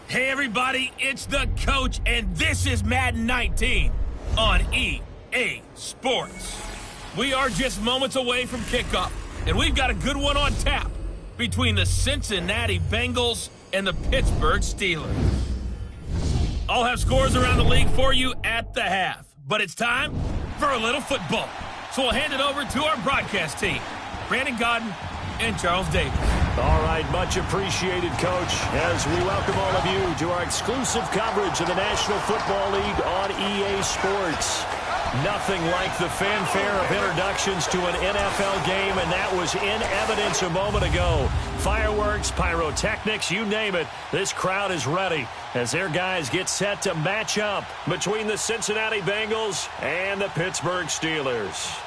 Hey everybody, it's the coach, and this is Madden 19 on EA Sports. We are just moments away from kickoff, and we've got a good one on tap between the Cincinnati Bengals and the Pittsburgh Steelers. I'll have scores around the league for you at the half, but it's time for a little football. So we'll hand it over to our broadcast team, Brandon Godden and Charles Davis. All right, much appreciated, Coach, as we welcome all of you to our exclusive coverage of the National Football League on EA Sports. Nothing like the fanfare of introductions to an NFL game, and that was in evidence a moment ago. Fireworks, pyrotechnics, you name it, this crowd is ready as their guys get set to match up between the Cincinnati Bengals and the Pittsburgh Steelers.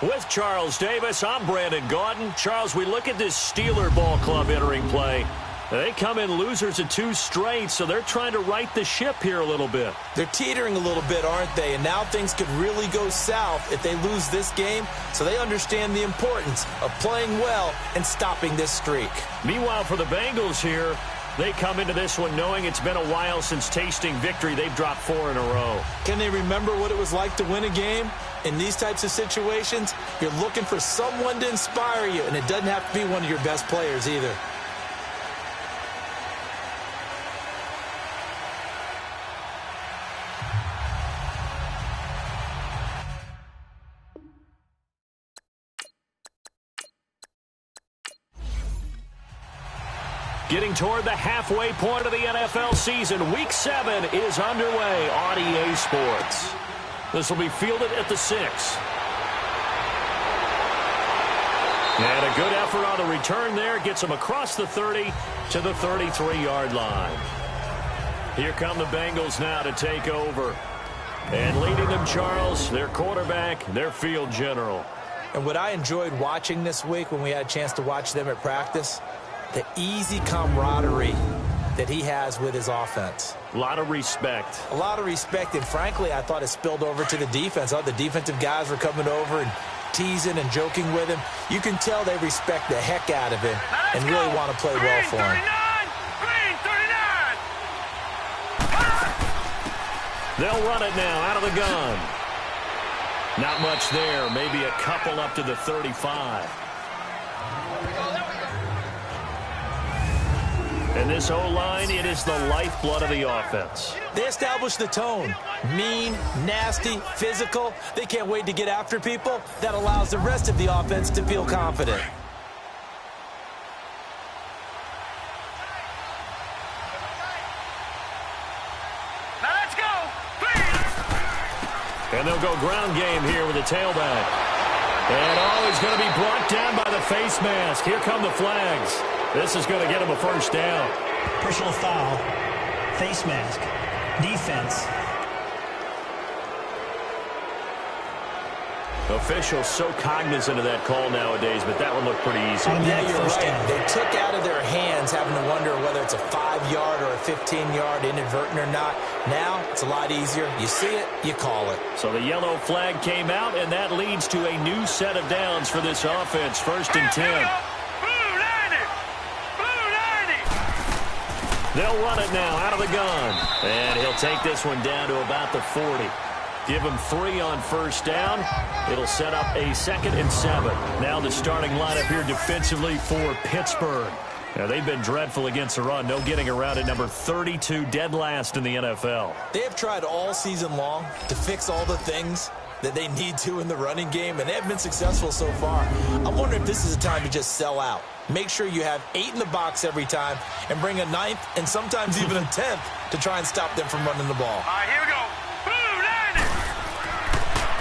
With Charles Davis, I'm Brandon Gaudin. Charles, we look at this Steeler ball club entering play. They come in losers of 2 straight, so they're trying to right the ship here a little bit. They're teetering a little bit, aren't they? And now things could really go south if they lose this game, so they understand the importance of playing well and stopping this streak. Meanwhile, for the Bengals here, they come into this one knowing it's been a while since tasting victory. They've dropped 4 in a row. Can they remember what it was like to win a game? In these types of situations, you're looking for someone to inspire you, and it doesn't have to be one of your best players either. Getting toward the halfway point of the NFL season, Week 7 is underway on EA Sports. This will be fielded at the 6. And a good effort on the return there. Gets them across the 30 to the 33-yard line. Here come the Bengals now to take over. And leading them, Charles, their quarterback, their field general. And what I enjoyed watching this week when we had a chance to watch them at practice, the easy camaraderie that he has with his offense. A lot of respect. A lot of respect, and frankly, I thought it spilled over to the defense. I thought the defensive guys were coming over and teasing and joking with him. You can tell they respect the heck out of him and really want to play well for him. They'll run it now out of the gun. Not much there, maybe a couple up to the 35. And this O-line, it is the lifeblood of the offense. They establish the tone. Mean, nasty, physical. They can't wait to get after people. That allows the rest of the offense to feel confident. Now let's go. And they'll go ground game here with a tailback. And he's going to be brought down by the face mask. Here come the flags. This is going to get him a first down. Personal foul, face mask, defense. Officials so cognizant of that call nowadays, but that one looked pretty easy. Yeah, you're right. They took out of their hands having to wonder whether it's a 5-yard or a 15-yard inadvertent or not. Now it's a lot easier. You see it, you call it. So the yellow flag came out, and that leads to a new set of downs for this offense. 1st and 10. They'll run it now out of the gun. And he'll take this one down to about the 40. Give him 3 on first down. It'll set up a 2nd and 7. Now the starting lineup here defensively for Pittsburgh. Now they've been dreadful against the run. No getting around at number 32, dead last in the NFL. They have tried all season long to fix all the things that they need to in the running game, and they have been successful so far. I'm wondering if this is a time to just sell out. Make sure you have 8 in the box every time and bring a 9th and sometimes even a 10th to try and stop them from running the ball. All right, here we go.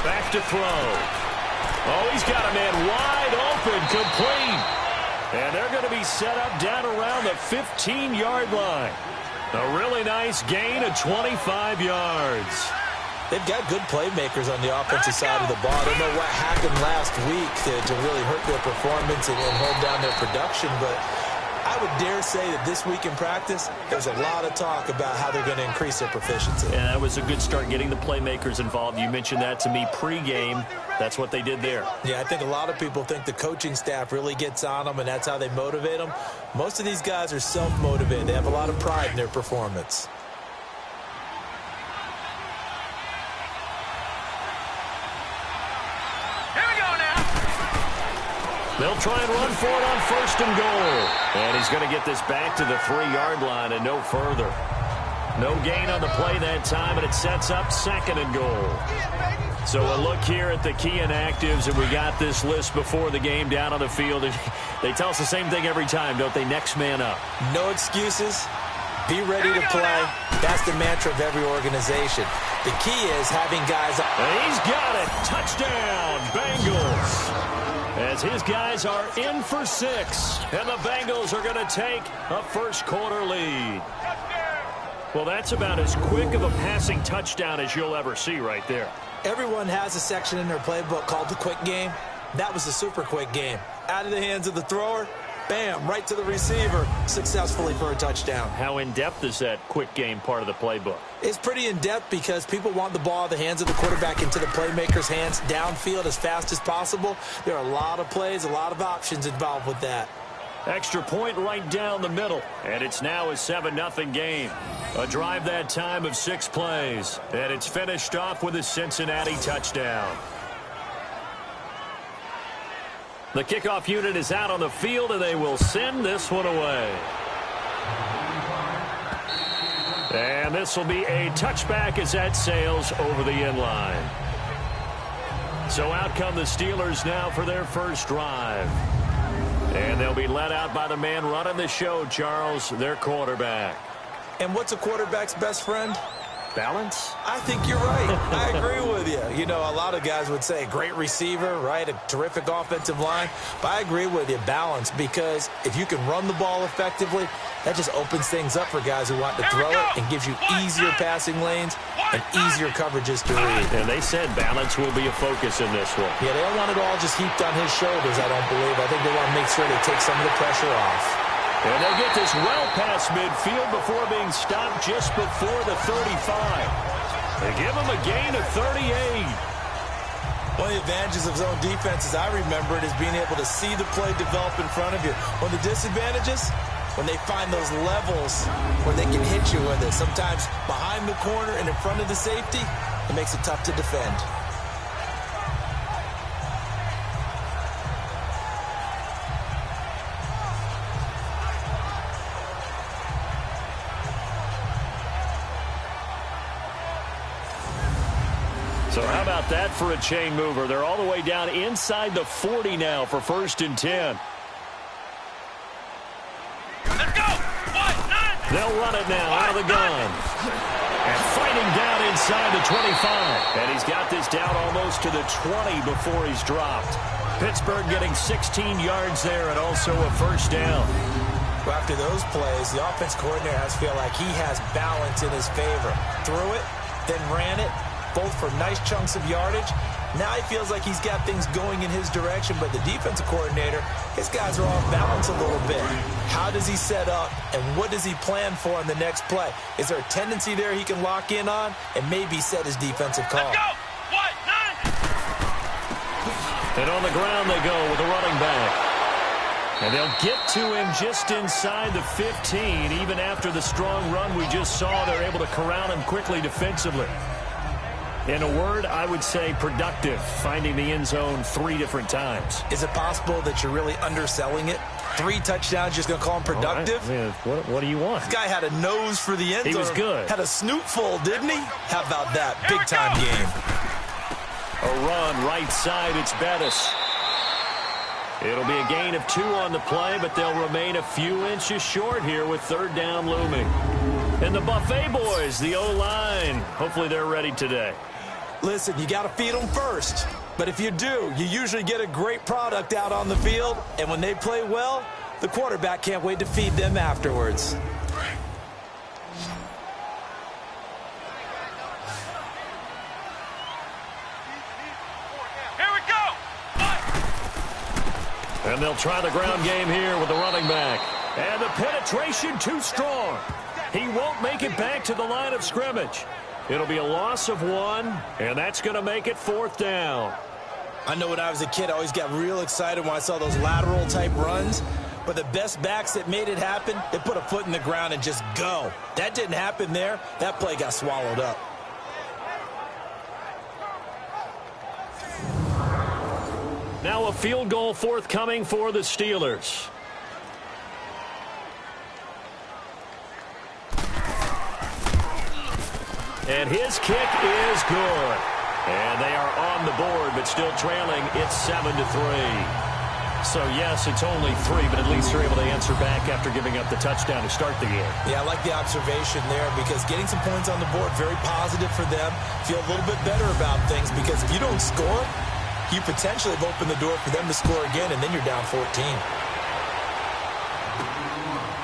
Back to throw. Oh, he's got a man wide open, complete. And they're going to be set up down around the 15-yard line. A really nice gain of 25 yards. They've got good playmakers on the offensive side of the ball. I don't know what happened last week to really hurt their performance and hold down their production, but I would dare say that this week in practice, there's a lot of talk about how they're going to increase their proficiency. And that was a good start getting the playmakers involved. You mentioned that to me pregame. That's what they did there. Yeah, I think a lot of people think the coaching staff really gets on them, and that's how they motivate them. Most of these guys are self-motivated. They have a lot of pride in their performance. They'll try and run for it on 1st and goal. And he's going to get this back to the 3-yard line and no further. No gain on the play that time, and it sets up 2nd and goal. So a look here at the key inactives, and we got this list before the game down on the field. They tell us the same thing every time, don't they? Next man up. No excuses. Be ready to play. That's the mantra of every organization. The key is having guys. And he's got it. Touchdown, Bengals. As his guys are in for 6. And the Bengals are going to take a first-quarter lead. Well, that's about as quick of a passing touchdown as you'll ever see right there. Everyone has a section in their playbook called the quick game. That was a super quick game. Out of the hands of the thrower, bam, right to the receiver, successfully for a touchdown. How in-depth is that quick game part of the playbook? It's pretty in-depth because people want the ball out of the hands of the quarterback into the playmaker's hands downfield as fast as possible. There are a lot of plays, a lot of options involved with that. Extra point right down the middle, and it's now a 7-0 game. A drive that time of 6 plays, and it's finished off with a Cincinnati touchdown. The kickoff unit is out on the field, and they will send this one away. And this will be a touchback as that sails over the end line. So out come the Steelers now for their first drive. And they'll be led out by the man running the show, Charles, their quarterback. And what's a quarterback's best friend? Balance? I think you're right. I agree with you. You know, a lot of guys would say great receiver, right? A terrific offensive line. But I agree with you, balance, because if you can run the ball effectively, that just opens things up for guys who want to throw it and gives you easier passing lanes and easier coverages to read. And they said balance will be a focus in this one. Yeah, they don't want it all just heaped on his shoulders, I don't believe. I think they want to make sure they take some of the pressure off. And they'll get this well past midfield before being stopped just before the 35. They give him a gain of 38. One of the advantages of zone defense, as I remember it, is being able to see the play develop in front of you. One of the disadvantages, when they find those levels where they can hit you with it. Sometimes behind the corner and in front of the safety, it makes it tough to defend. So how about that for a chain mover? They're all the way down inside the 40 now for 1st and 10. Let's go! They'll run it now out of the gun. And fighting down inside the 25. And he's got this down almost to the 20 before he's dropped. Pittsburgh getting 16 yards there and also a first down. Well, after those plays, the offense coordinator has to feel like he has balance in his favor. Threw it, then ran it, both for nice chunks of yardage. Now he feels like he's got things going in his direction, but the defensive coordinator, his guys are off balance a little bit. How does he set up, and what does he plan for on the next play? Is there a tendency there he can lock in on and maybe set his defensive call? Let's go! 9. And on the ground they go with the running back. And they'll get to him just inside the 15. Even after the strong run we just saw, they're able to corral him quickly defensively. In a word, I would say productive, finding the end zone 3 different times. Is it possible that you're really underselling it? 3 touchdowns, just going to call him productive? Right. What do you want? This guy had a nose for the end zone. He was good. Had a snoot full, didn't he? How about that? Big-time game. A run right side, it's Bettis. It'll be a gain of 2 on the play, but they'll remain a few inches short here with 3rd down looming. And the Buffet boys, the O-line, hopefully they're ready today. Listen, you got to feed them first. But if you do, you usually get a great product out on the field. And when they play well, the quarterback can't wait to feed them afterwards. Here we go! And they'll try the ground game here with the running back. And the penetration too strong. He won't make it back to the line of scrimmage. It'll be a loss of 1, and that's going to make it 4th down. I know when I was a kid, I always got real excited when I saw those lateral-type runs. But the best backs that made it happen, they put a foot in the ground and just go. That didn't happen there. That play got swallowed up. Now a field goal forthcoming for the Steelers. And his kick is good. And they are on the board, but still trailing. It's 7-3. So, yes, it's only 3, but at least they're able to answer back after giving up the touchdown to start the game. Yeah, I like the observation there because getting some points on the board, very positive for them. Feel a little bit better about things because if you don't score, you potentially have opened the door for them to score again, and then you're down 14.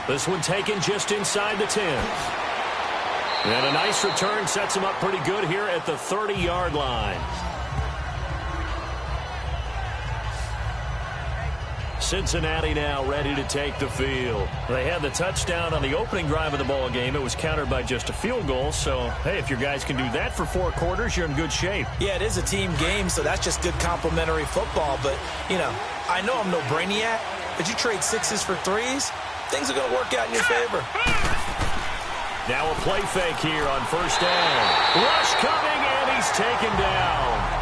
This one taken just inside the 10. And a nice return sets him up pretty good here at the 30-yard line. Cincinnati now ready to take the field. They had the touchdown on the opening drive of the ball game. It was countered by just a field goal. So, hey, if your guys can do that for 4 quarters, you're in good shape. Yeah, it is a team game, so that's just good complimentary football. But, you know, I know I'm no brainiac, but you trade 6s for 3s, things are going to work out in your favor. Now a play fake here on 1st down. Rush coming, and he's taken down.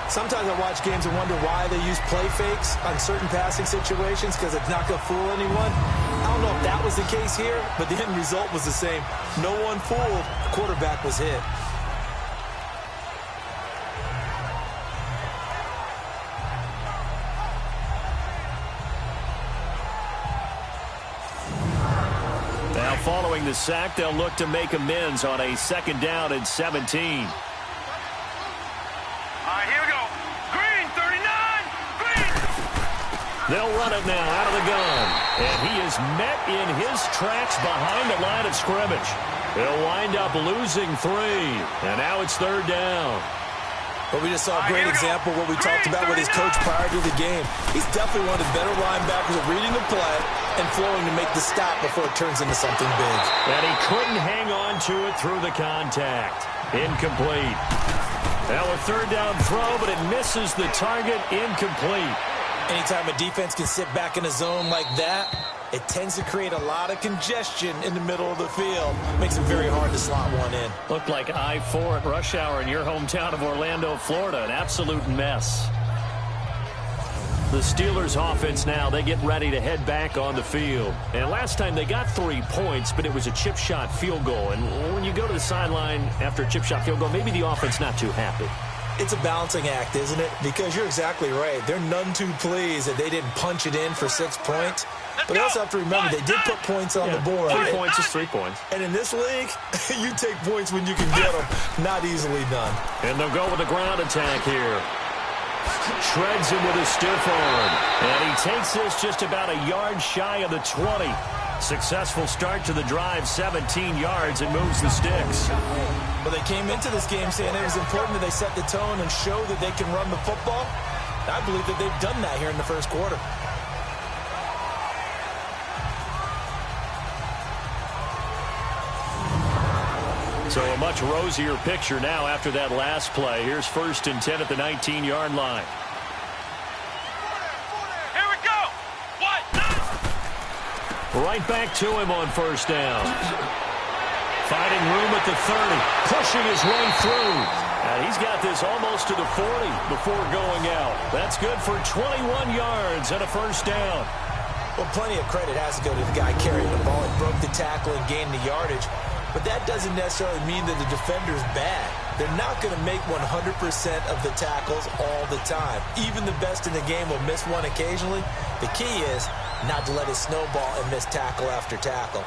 Sometimes I watch games and wonder why they use play fakes on certain passing situations because it's not going to fool anyone. I don't know if that was the case here, but the end result was the same. No one fooled. The quarterback was hit. Now following the sack, they'll look to make amends on a 2nd down and 17. Here we go. Green, 39. Green. They'll run it now out of the gun. And he is met in his tracks behind the line of scrimmage. They'll wind up losing 3. And now it's 3rd down. But we just saw a great example of what we talked about with his coach prior to the game. He's definitely one of the better linebackers at reading the play and flowing to make the stop before it turns into something big. And he couldn't hang on to it through the contact. Incomplete. Now a 3rd down throw, but it misses the target. Incomplete. Anytime a defense can sit back in a zone like that, it tends to create a lot of congestion in the middle of the field. Makes it very hard to slot one in. Looked like I-4 at rush hour in your hometown of Orlando, Florida. An absolute mess. The Steelers offense now, they get ready to head back on the field. And last time they got 3 points, but it was a chip shot field goal. And when you go to the sideline after a chip shot field goal, maybe the offense not too happy. It's a balancing act, isn't it? Because you're exactly right. They're none too pleased that they didn't punch it in for 6 points. But they also have to remember they did put points on the board. 3 points is 3 points. And in this league, you take points when you can get them. Not easily done. And they'll go with the ground attack here. Shreds him with a stiff arm. And he takes this just about a yard shy of the 20. Successful start to the drive, 17 yards, and moves the sticks. Well, they came into this game saying it was important that they set the tone and show that they can run the football. I believe that they've done that here in the first quarter. So a much rosier picture now after that last play. Here's 1st and 10 at the 19-yard line. Here we go. What? Right back to him on 1st down. Finding room at the 30. Pushing his way through. And he's got this almost to the 40 before going out. That's good for 21 yards and a 1st down. Well, plenty of credit has to go to the guy carrying the ball. He broke the tackle and gained the yardage. But that doesn't necessarily mean that the defender's bad. They're not going to make 100% of the tackles all the time. Even the best in the game will miss one occasionally. The key is not to let it snowball and miss tackle after tackle.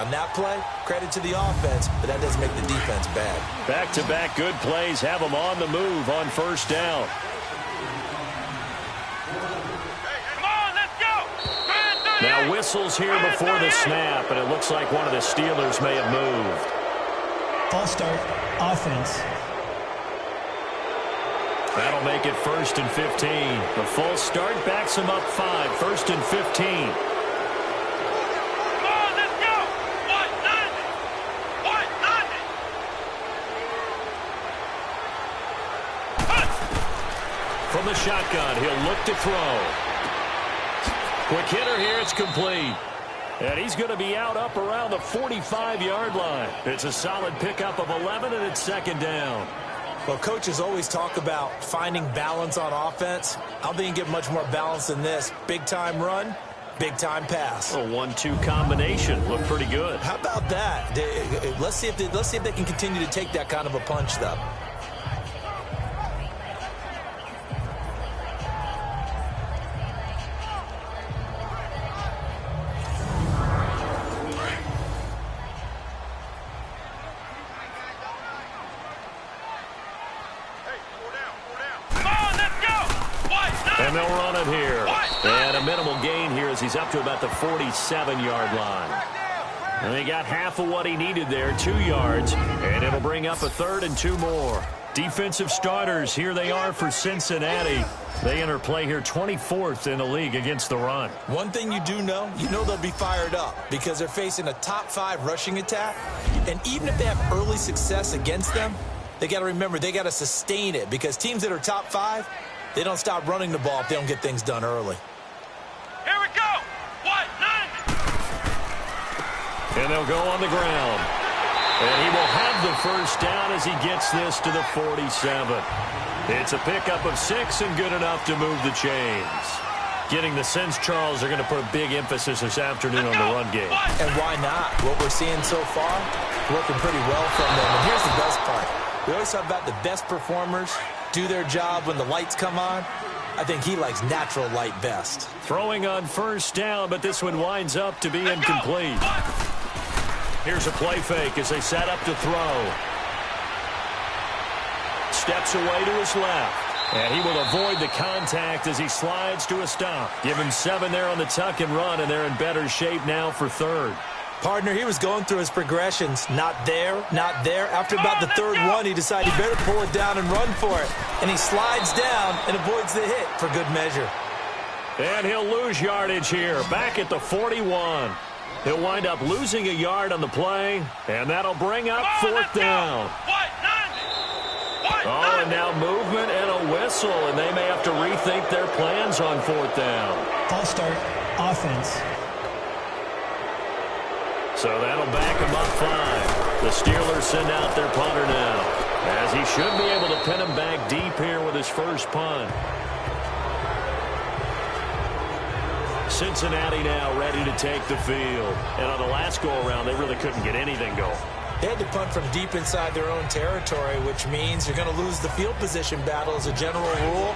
On that play, credit to the offense, but that doesn't make the defense bad. Back-to-back good plays have them on the move on 1st down. Now whistles here before the snap, and it looks like one of the Steelers may have moved. False start, offense. That'll make it 1st and 15. The false start backs him up 5. 1st and 15. From the shotgun, he'll look to throw. Quick hitter here, it's complete. And he's going to be out up around the 45-yard line. It's a solid pickup of 11, and it's 2nd down. Well, coaches always talk about finding balance on offense. I don't think you get much more balance than this. Big-time run, big-time pass. A 1-2 combination. Looked pretty good. How about that? Let's see if they can continue to take that kind of a punch, though. And they'll run it here. And a minimal gain here as he's up to about the 47-yard line. And he got half of what he needed there, 2 yards. And it'll bring up a 3rd and 2 more. Defensive starters, here they are for Cincinnati. They enter play here 24th in the league against the run. One thing you do know, they'll be fired up because they're facing a top 5 rushing attack. And even if they have early success against them, they got to remember they got to sustain it because teams that are top 5, they don't stop running the ball if they don't get things done early. Here we go. 190. And they'll go on the ground. And he will have the 1st down as he gets this to the 47. It's a pickup of 6 and good enough to move the chains. Getting the sense, Charles, they're going to put a big emphasis this afternoon on the run game. And why not? What we're seeing so far, working pretty well from them. And here's the best part. We always talk about the best performers do their job when the lights come on. I think he likes natural light best. Throwing on 1st down, but this one winds up to be incomplete. Here's a play fake as they set up to throw. Steps away to his left. And he will avoid the contact as he slides to a stop. Give him 7 there on the tuck and run, and they're in better shape now for 3rd. Partner, he was going through his progressions. Not there, not there. After about the 3rd one, he decided he better pull it down and run for it. And he slides down and avoids the hit for good measure. And he'll lose yardage here, back at the 41. He'll wind up losing a yard on the play, and that'll bring up 4th down. Oh, and now movement and a whistle, and they may have to rethink their plans on 4th down. False start, offense. So that'll back him up 5. The Steelers send out their punter now, as he should be able to pin him back deep here with his 1st punt. Cincinnati now ready to take the field. And on the last go-around, they really couldn't get anything going. They had to punt from deep inside their own territory, which means you're going to lose the field position battle as a general rule.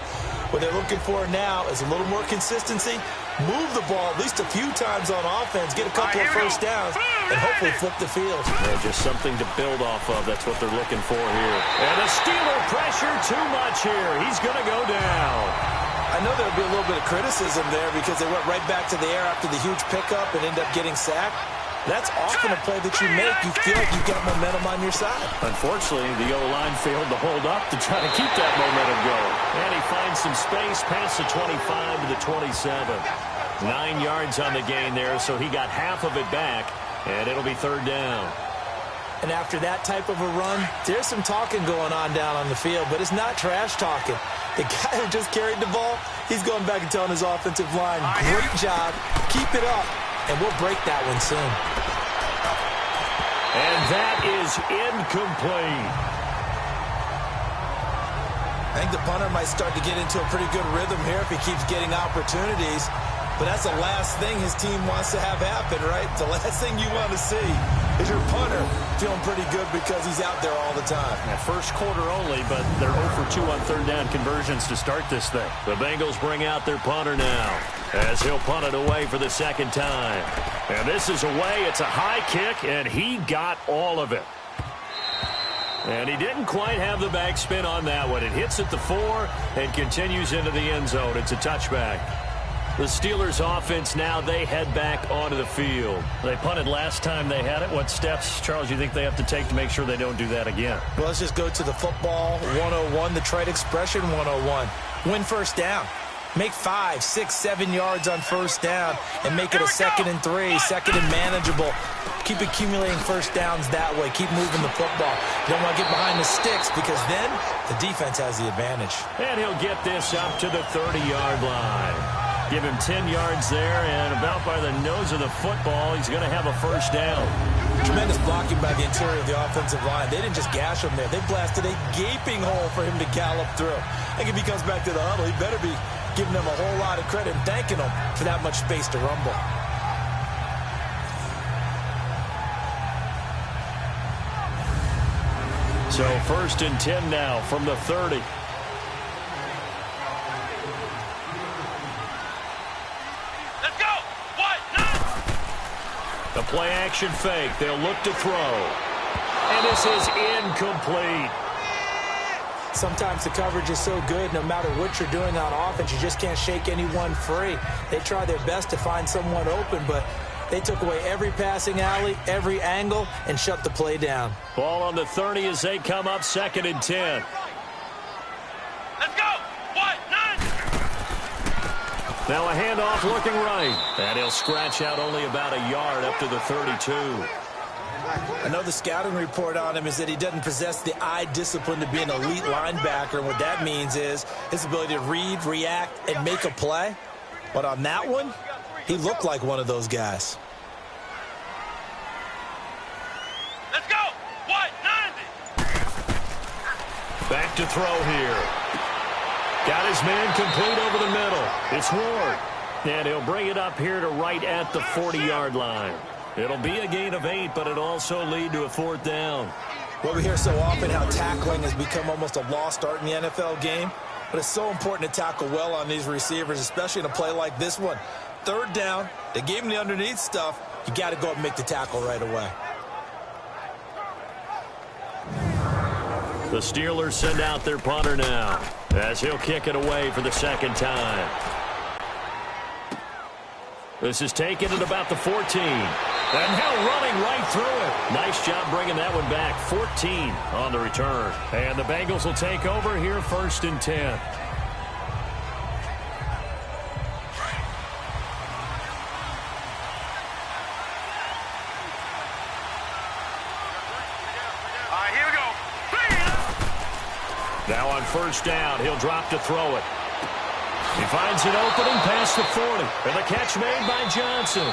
What they're looking for now is a little more consistency, move the ball at least a few times on offense, get a couple of 1st downs, and hopefully flip the field. Yeah, just something to build off of. That's what they're looking for here. And the Steeler pressure too much here. He's going to go down. I know there'll be a little bit of criticism there because they went right back to the air after the huge pickup and ended up getting sacked. That's often a play that you make. You feel like you've got momentum on your side. Unfortunately, the O-line failed to hold up to try to keep that momentum going. And he finds some space past the 25 to the 27. 9 yards on the gain there, so he got half of it back, and it'll be 3rd down. And after that type of a run, there's some talking going on down on the field, but it's not trash talking. The guy who just carried the ball, he's going back and telling his offensive line, great job, keep it up. And we'll break that one soon. And that is incomplete. I think the punter might start to get into a pretty good rhythm here if he keeps getting opportunities. But that's the last thing his team wants to have happen, right? The last thing you want to see is your punter feeling pretty good because he's out there all the time. Yeah, 1st quarter only, but they're 0 for 2 on 3rd down conversions to start this thing. The Bengals bring out their punter now as he'll punt it away for the 2nd time. And this is away. It's a high kick, and he got all of it. And he didn't quite have the backspin on that one. It hits at the 4 and continues into the end zone. It's a touchback. The Steelers offense now, they head back onto the field. They punted last time they had it. What steps, Charles, you think they have to take to make sure they don't do that again? Well, let's just go to the football 101, the trade expression 101. Win first down. Make 5, 6, 7 yards on first down and make it a 2nd and 3, 2nd and manageable. Keep accumulating first downs that way. Keep moving the football. You don't want to get behind the sticks because then the defense has the advantage. And he'll get this up to the 30-yard line. Give him 10 yards there, and about by the nose of the football, he's going to have a first down. Tremendous blocking by the interior of the offensive line. They didn't just gash him there. They blasted a gaping hole for him to gallop through. I think if he comes back to the huddle, he better be giving them a whole lot of credit and thanking them for that much space to rumble. So 1st and 10 now from the 30. Let's go! What? The play-action fake. They'll look to throw. And this is incomplete. Sometimes the coverage is so good, no matter what you're doing on offense, you just can't shake anyone free. They try their best to find someone open, but they took away every passing alley, every angle, and shut the play down. Ball on the 30 as they come up 2nd and 10. Let's go! What? Now a handoff looking right. And he'll scratch out only about a yard up to the 32. I know the scouting report on him is that he doesn't possess the eye discipline to be an elite linebacker, and what that means is his ability to read, react, and make a play. But on that one, he looked like one of those guys. Let's go! What? Back to throw here. Got his man complete over the middle. It's Ward. And he'll bring it up here to right at the 40-yard line. It'll be a gain of 8, but it'll also lead to a 4th down. Well, we hear so often how tackling has become almost a lost art in the NFL game. But it's so important to tackle well on these receivers, especially in a play like this one. 3rd down, they gave him the underneath stuff. You got to go up and make the tackle right away. The Steelers send out their punter now as he'll kick it away for the 2nd time. This is taken at about the 14. And now running right through it. Nice job bringing that one back. 14 on the return. And the Bengals will take over here 1st and 10. Here we go. Now on 1st down, he'll drop to throw it. He finds an opening past the 40. And the catch made by Johnson.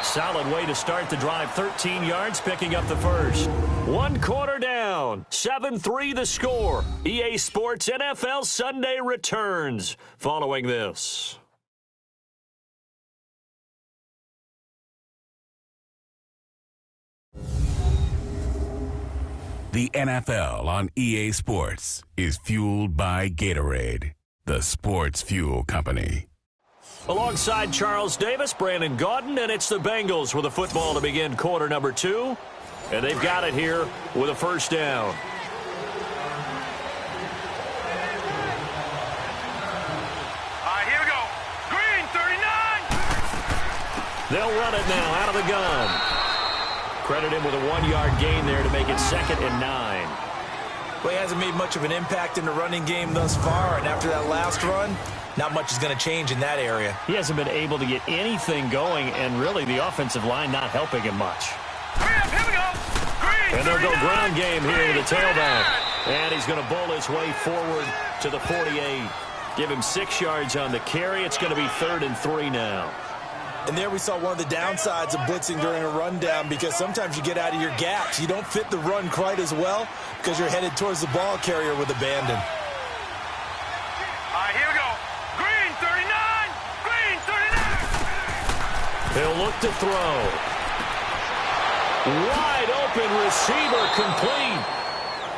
Solid way to start the drive. 13 yards, picking up the first. 1 quarter down. 7-3 the score. EA Sports NFL Sunday returns following this. The NFL on EA Sports is fueled by Gatorade, the sports fuel company. Alongside Charles Davis, Brandon Gaudin, and it's the Bengals with a football to begin quarter number 2. And they've got it here with a 1st down. Here we go. Green, 39. They'll run it now out of the gun. Credit him with a 1-yard gain there to make it 2nd and 9. Well, he hasn't made much of an impact in the running game thus far, and after that last run, not much is going to change in that area. He hasn't been able to get anything going, and really the offensive line not helping him much. Here we go. Green, And they'll go 39. ground game here with the tailback. And he's going to bowl his way forward to the 48. Give him 6 yards on the carry. It's going to be 3rd and 3 now. And there we saw one of the downsides of blitzing during a rundown, because sometimes you get out of your gaps. You don't fit the run quite as well because you're headed towards the ball carrier with abandon. Here we go. Green, 39. Green, 39. He'll look to throw. Wide open receiver complete.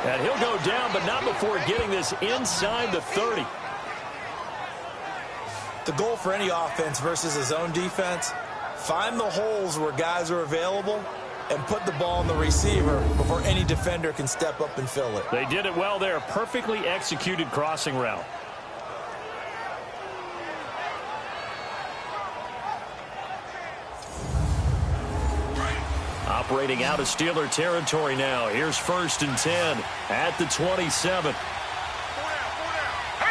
And he'll go down, but not before getting this inside the 30. The goal for any offense versus a zone defense, find the holes where guys are available and put the ball in the receiver before any defender can step up and fill it. They did it well there. Perfectly executed crossing route. operating out of Steeler territory now. Here's 1st and 10 at the 27. Hurry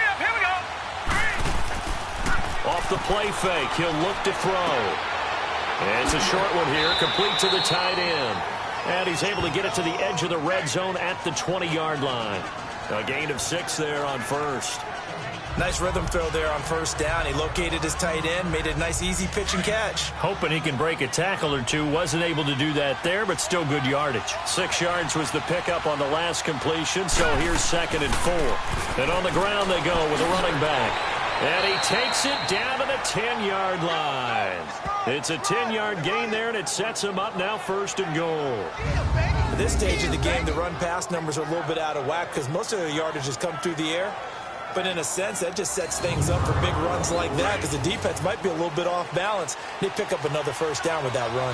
up, here we go. Off the play fake, he'll look to throw. And it's a short one here, complete to the tight end. And he's able to get it to the edge of the red zone at the 20-yard line. A gain of 6 there on 1st. Nice rhythm throw there on 1st down. He located his tight end, made it a nice easy pitch and catch. Hoping he can break a tackle or two. Wasn't able to do that there, but still good yardage. 6 yards was the pickup on the last completion, so here's 2nd and 4. And on the ground they go with a running back. And he takes it down to the 10-yard line. It's a 10-yard gain there, and it sets him up now 1st and goal. At this stage of the game, the run-pass numbers are a little bit out of whack because most of the yardage has come through the air. But in a sense, that just sets things up for big runs like that because the defense might be a little bit off balance. They pick up another 1st down with that run.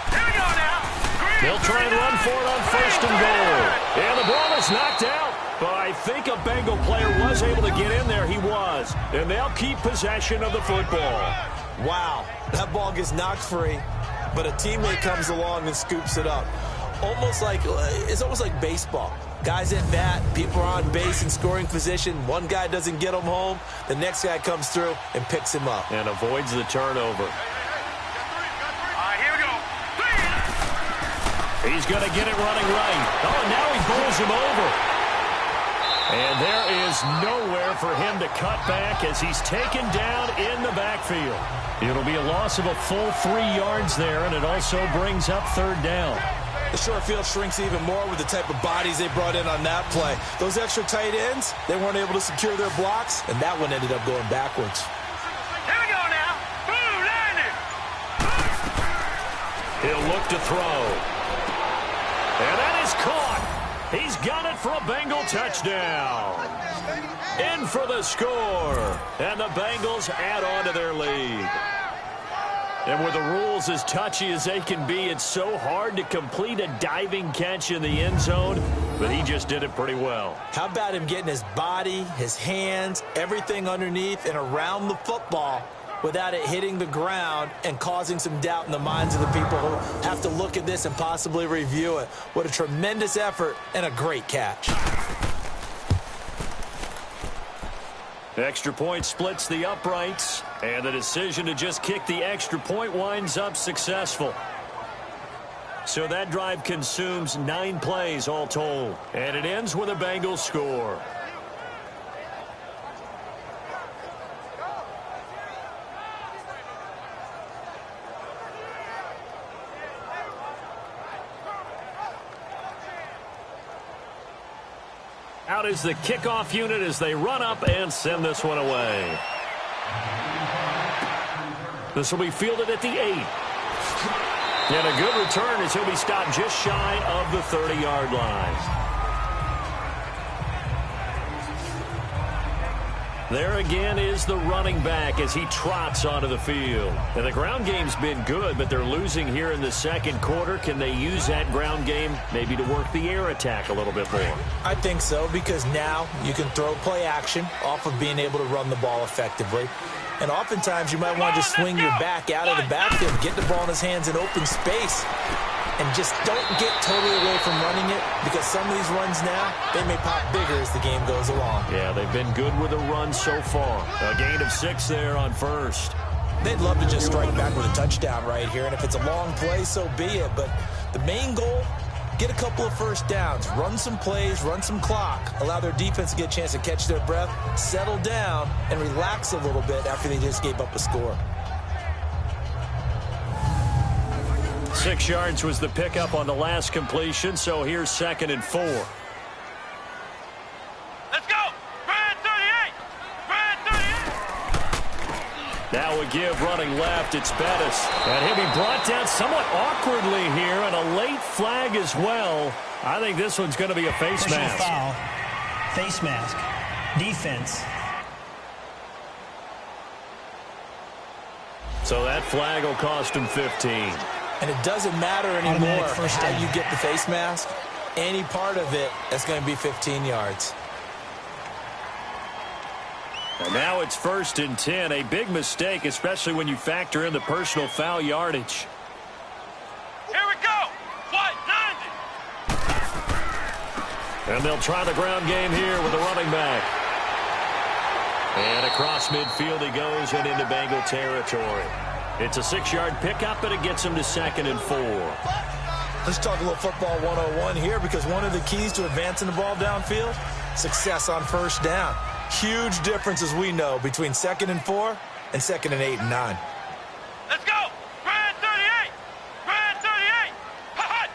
Here we go now. They'll try and run for it on 1st and goal. And the ball is knocked out. But I think a Bengal player was able to get in there. He was. And they'll keep possession of the football. Wow, that ball gets knocked free, but a teammate comes along and scoops it up. It's almost like baseball. Guys at bat, people are on base in scoring position. One guy doesn't get him home. The next guy comes through and picks him up. And avoids the turnover. All right, here we go. He's going to get it running right. Oh, now he bowls him over. And there is nowhere for him to cut back as he's taken down in the backfield. It'll be a loss of a full 3 yards there, and it also brings up 3rd down. The short field shrinks even more with the type of bodies they brought in on that play. Those extra tight ends, they weren't able to secure their blocks, and that one ended up going backwards. Here we go now. Boom, landed. He'll look to throw. And that is caught. He's got it for a Bengal touchdown. In for the score. And the Bengals add on to their lead. And with the rules as touchy as they can be, it's so hard to complete a diving catch in the end zone, but he just did it pretty well. How about him getting his body, his hands, everything underneath and around the football without it hitting the ground and causing some doubt in the minds of the people who have to look at this and possibly review it. What a tremendous effort and a great catch. The extra point splits the uprights, and the decision to just kick the extra point winds up successful. So that drive consumes 9 plays all told, and it ends with a Bengals score. Out is the kickoff unit as they run up and send this one away. This will be fielded at the 8. And a good return as he'll be stopped just shy of the 30-yard line. There again is the running back as he trots onto the field. And the ground game's been good, but they're losing here in the second quarter. Can they use that ground game maybe to work the air attack a little bit more? I think so, because now you can throw play action off of being able to run the ball effectively. And oftentimes you might want to just swing your back out of the backfield, get the ball in his hands in open space, and just don't get totally away from running it, because some of these runs now, they may pop bigger as the game goes along. Yeah, they've been good with a run so far. A gain of 6 there on first. They'd love to just strike back with a touchdown right here, and if it's a long play, so be it. But the main goal, get a couple of first downs, run some plays, run some clock, allow their defense to get a chance to catch their breath, settle down, and relax a little bit after they just gave up a score. 6 yards was the pickup on the last completion, so here's 2nd and 4. Let's go! Brad 38! Brad 38! Now we give running left, it's Bettis. And he'll be brought down somewhat awkwardly here, and a late flag as well. I think this one's going to be a face mask. Foul. Face mask. Defense. So that flag will cost him 15. And it doesn't matter anymore how you get the face mask. Any part of it, that's going to be 15 yards. And now it's 1st and 10. A big mistake, especially when you factor in the personal foul yardage. Here we go. What? 90. And they'll try the ground game here with the running back. And across midfield he goes and into Bengal territory. It's a 6-yard pickup, and it gets him to 2nd and 4. Let's talk a little football 101 here, because one of the keys to advancing the ball downfield, success on 1st down. Huge difference, as we know, between 2nd and 4 and 2nd and 8 and 9. Let's go. Grand 38. Grand 38. Hot.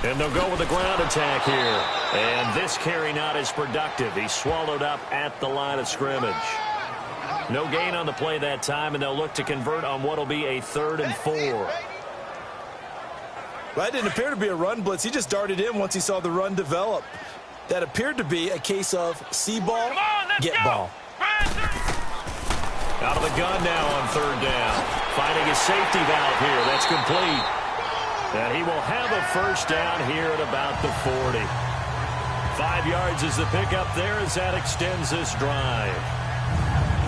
And they'll go with the ground attack here. And this carry not as productive. He's swallowed up at the line of scrimmage. No gain on the play that time, and they'll look to convert on what will be a 3rd and 4. Well, that didn't appear to be a run blitz. He just darted in once he saw the run develop. That appeared to be a case of see ball, get ball. Out of the gun now on 3rd down. Finding his safety valve here. That's complete. And he will have a 1st down here at about the 40. 5 yards is the pickup there as that extends this drive.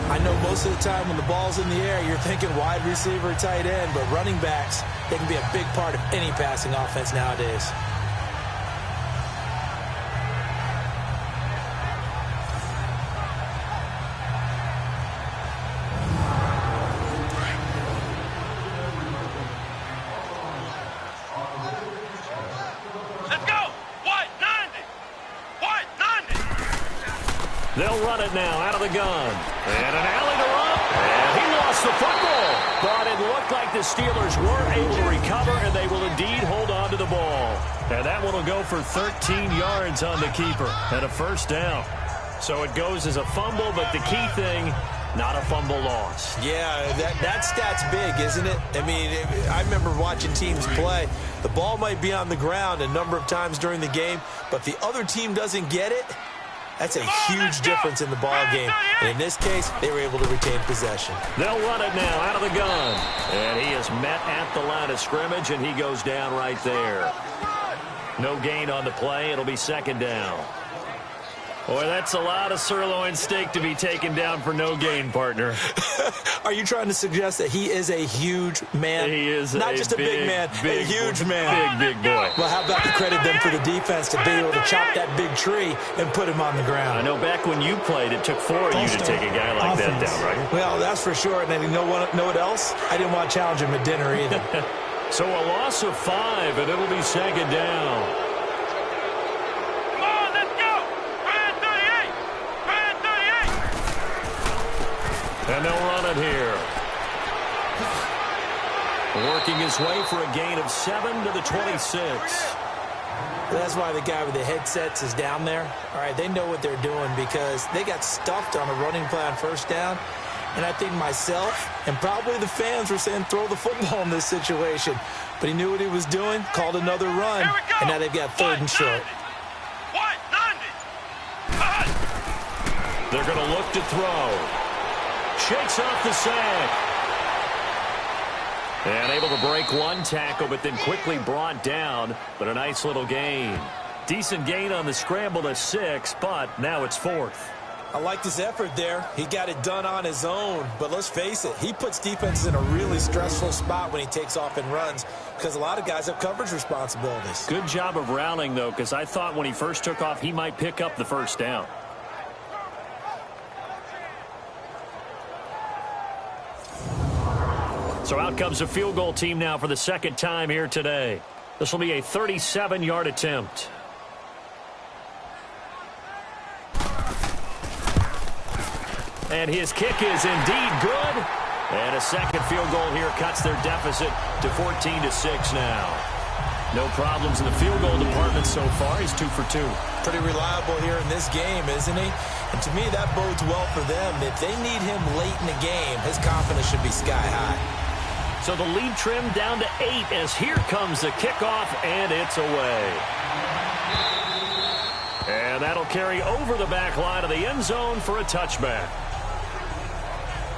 I know most of the time when the ball's in the air, you're thinking wide receiver, tight end, but running backs, they can be a big part of any passing offense nowadays. They'll run it now out of the gun. And an alley to run. And he lost the football. But it looked like the Steelers were able to recover, and they will indeed hold on to the ball. And that one will go for 13 yards on the keeper and a 1st down. So it goes as a fumble, but the key thing, not a fumble loss. Yeah, that stat's big, isn't it? I mean, I remember watching teams play. The ball might be on the ground a number of times during the game, but the other team doesn't get it. That's a huge difference in the ball game. And in this case, they were able to retain possession. They'll run it now out of the gun. And he is met at the line of scrimmage, and he goes down right there. No gain on the play. It'll be 2nd down. Boy, that's a lot of sirloin steak to be taken down for no gain, partner. Are you trying to suggest that he is a huge man? He is not just a big man, a huge man. Big boy. Well, how about to credit them for the defense to be able to chop that big tree and put him on the ground? I know back when you played, it took 4 of you to take a guy like that down, right? Well, that's for sure. And you know what else? I didn't want to challenge him at dinner either. So a loss of 5, and it'll be 2nd down. And they'll run it here. Working his way for a gain of 7 to the 26. That's why the guy with the headsets is down there. All right, they know what they're doing because they got stuffed on a running play on 1st down. And I think myself and probably the fans were saying throw the football in this situation. But he knew what he was doing, called another run, and now they've got 3rd and short. They're going to look to throw. Shakes off the sack. And able to break one tackle, but then quickly brought down. But a nice little gain. Decent gain on the scramble to 6, but now it's 4th. I liked his effort there. He got it done on his own. But let's face it, he puts defenses in a really stressful spot when he takes off and runs because a lot of guys have coverage responsibilities. Good job of rallying, though, because I thought when he first took off, he might pick up the 1st down. So out comes a field goal team now for the 2nd time here today. This will be a 37-yard attempt. And his kick is indeed good. And a 2nd field goal here cuts their deficit to 14-6 now. No problems in the field goal department so far. He's 2 for 2. Pretty reliable here in this game, isn't he? And to me, that bodes well for them. If they need him late in the game, his confidence should be sky high. So the lead trimmed down to 8 as here comes the kickoff, and it's away. And that'll carry over the back line of the end zone for a touchback.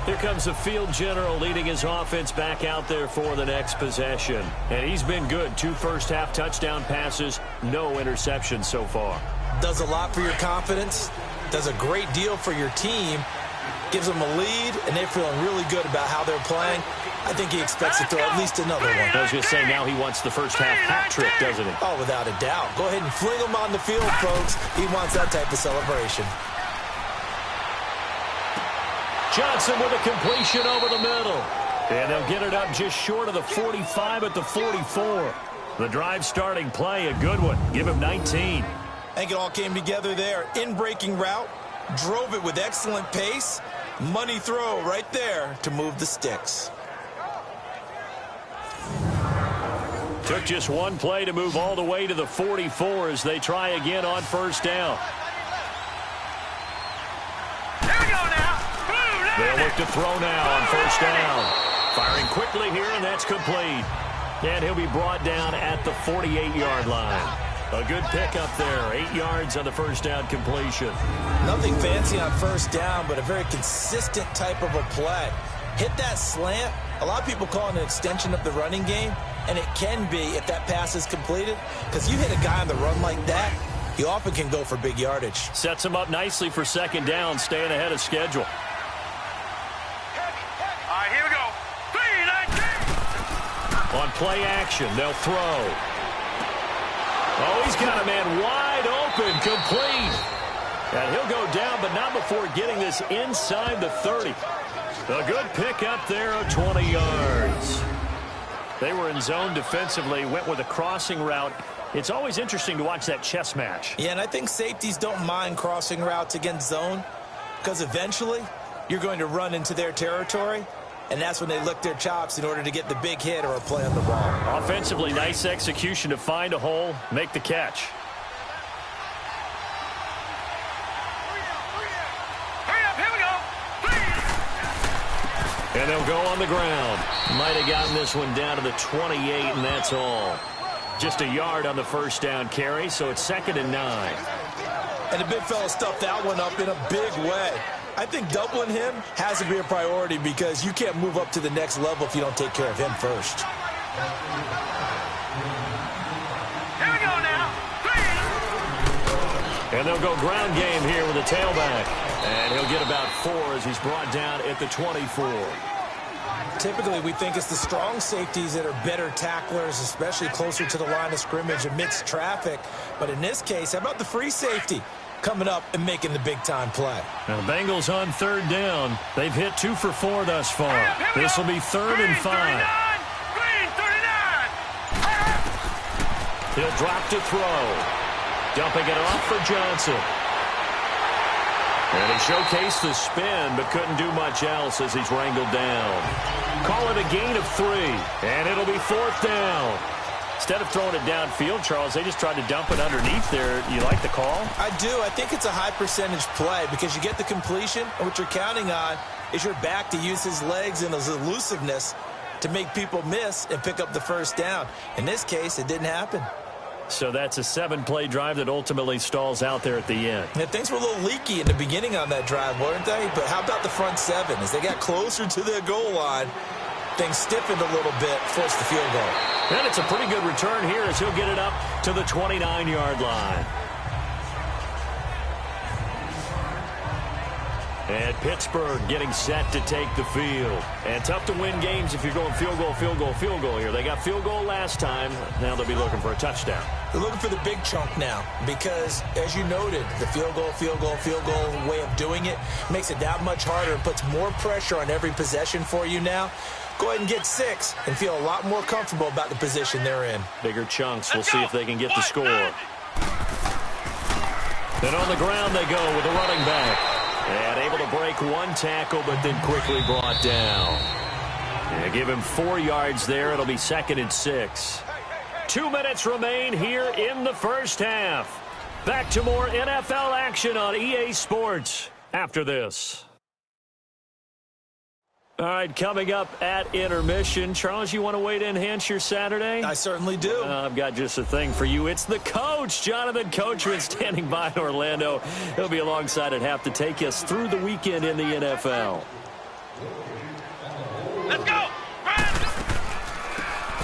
Here comes the field general leading his offense back out there for the next possession. And he's been good. 2 first-half touchdown passes, no interceptions so far. Does a lot for your confidence, does a great deal for your team, gives them a lead, and they're feeling really good about how they're playing. I think he expects to throw at least another one. I was going to say, now he wants the first-half hat trick, doesn't he? Oh, without a doubt. Go ahead and fling him on the field, folks. He wants that type of celebration. Johnson with a completion over the middle. And they'll get it up just short of the 45 at the 44. The drive starting play, a good one. Give him 19. I think it all came together there. In-breaking route, drove it with excellent pace. Money throw right there to move the sticks. Took just one play to move all the way to the 44 as they try again on first down. They'll look to throw now on first down. Firing quickly here, and that's complete. And he'll be brought down at the 48-yard line. A good pickup there. 8 yards on the first down completion. Nothing fancy on first down, but a very consistent type of a play. Hit that slant. A lot of people call it an extension of the running game, and it can be if that pass is completed, because you hit a guy on the run like that, he often can go for big yardage. Sets him up nicely for second down, staying ahead of schedule. On play action, they'll throw. Oh, he's got a man wide open, complete. And he'll go down, but not before getting this inside the 30. A good pickup there of 20 yards. They were in zone defensively, went with a crossing route. It's always interesting to watch that chess match. Yeah, and I think safeties don't mind crossing routes against zone, because eventually you're going to run into their territory. And that's when they lick their chops in order to get the big hit or a play on the ball. Offensively, nice execution to find a hole, make the catch. Hurry up, here we go. And they'll go on the ground. Might have gotten this one down to the 28, and that's all. Just a yard on the first down carry, so it's 2nd and 9. And the big fella stuffed that one up in a big way. I think doubling him has to be a priority because you can't move up to the next level if you don't take care of him first. Here we go now. And they'll go ground game here with a tailback. And he'll get about 4 as he's brought down at the 24. Typically, we think it's the strong safeties that are better tacklers, especially closer to the line of scrimmage amidst traffic. But in this case, how about the free safety coming up and making the big-time play? Now, the Bengals on 3rd down. They've hit 2 for 4 thus far. This will be 3rd and 5. He'll drop to throw. Dumping it off for Johnson. And he showcased the spin, but couldn't do much else as he's wrangled down. Call it a gain of 3, and it'll be 4th down. Instead of throwing it downfield, Charles, they just tried to dump it underneath there. You like the call? I do. I think it's a high percentage play because you get the completion, and what you're counting on is your back to use his legs and his elusiveness to make people miss and pick up the first down. In this case, it didn't happen. So that's a 7-play drive that ultimately stalls out there at the end. Yeah, things were a little leaky in the beginning on that drive, weren't they? But how about the front 7? As they got closer to their goal line, things stiffened a little bit, forced the field goal. And it's a pretty good return here as he'll get it up to the 29-yard line. And Pittsburgh getting set to take the field. And tough to win games if you're going field goal, field goal, field goal here. They got field goal last time. Now they'll be looking for a touchdown. They're looking for the big chunk now because, as you noted, the field goal way of doing it makes it that much harder and puts more pressure on every possession for you now. Go ahead and get 6 and feel a lot more comfortable about the position they're in. Bigger chunks. We'll see if they can get the score. And on the ground they go with the running back. And able to break one tackle, but then quickly brought down. And give him 4 yards there. It'll be 2nd and 6. 2 minutes remain here in the first half. Back to more NFL action on EA Sports after this. All right, coming up at intermission. Charles, you want to wait to enhance your Saturday? I certainly do. I've got just a thing for you. It's the coach, Jonathan Coachman, standing by in Orlando. He'll be alongside at half to take us through the weekend in the NFL. Let's go!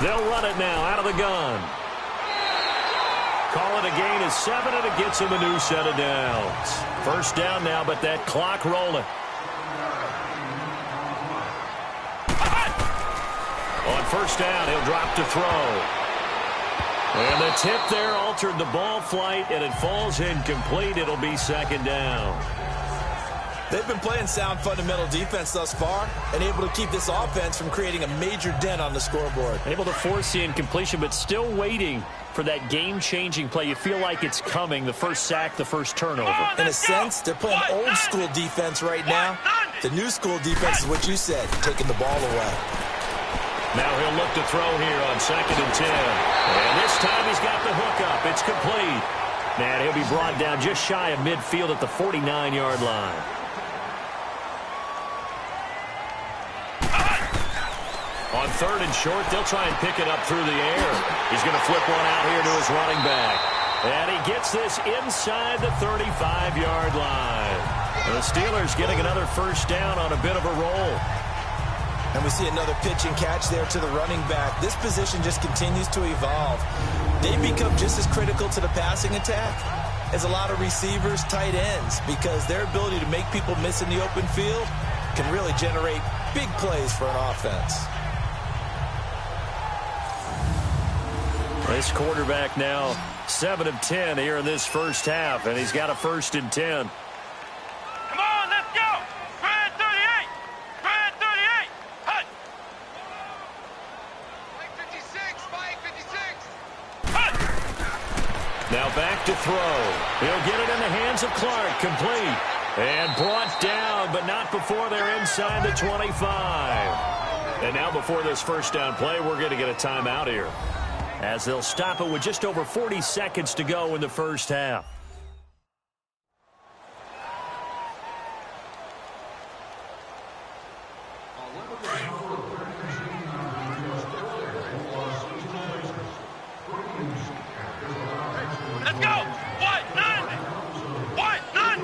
They'll run it now out of the gun. Call it a gain of 7, and it gets him a new set of downs. First down now, but that clock rolling. On first down, he'll drop to throw. And the tip there altered the ball flight, and it falls incomplete. It'll be second down. They've been playing sound fundamental defense thus far and able to keep this offense from creating a major dent on the scoreboard. Able to force the incompletion, but still waiting for that game-changing play. You feel like it's coming, the first sack, the first turnover. In a sense, they're playing old-school defense right now. The new school defense is what you said, taking the ball away. Now he'll look to throw here on 2nd and 10. And this time he's got the hook up. It's complete. And he'll be brought down just shy of midfield at the 49-yard line. On 3rd and short, they'll try and pick it up through the air. He's going to flip one out here to his running back. And he gets this inside the 35-yard line. And the Steelers getting another first down on a bit of a roll. And we see another pitch and catch there to the running back. This position just continues to evolve. They become just as critical to the passing attack as a lot of receivers, tight ends, because their ability to make people miss in the open field can really generate big plays for an offense. This quarterback now 7 of 10 here in this first half, and he's got a 1st and 10. Come on, let's go! Brad 38! Brad 38! Hut! 56! Hut! Now back to throw. He'll get it in the hands of Clark. Complete. And brought down, but not before they're inside the 25. And now before this first down play, we're going to get a timeout here, as they'll stop it with just over 40 seconds to go in the first half. Let's go! What? None! What? None!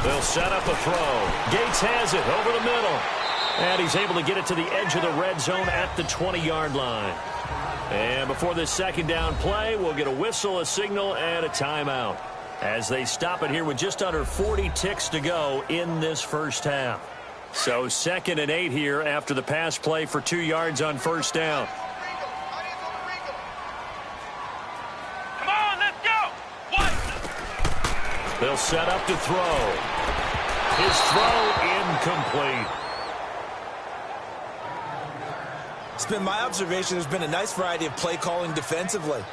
They'll set up a throw. Gates has it over the middle. And he's able to get it to the edge of the red zone at the 20-yard line. And before this second down play, we'll get a whistle, a signal, and a timeout, as they stop it here with just under 40 ticks to go in this first half. So 2nd and 8 here after the pass play for 2 yards on first down. Come on, let's go! What? They'll set up to throw. His throw incomplete. It's been my observation there's been a nice variety of play calling defensively.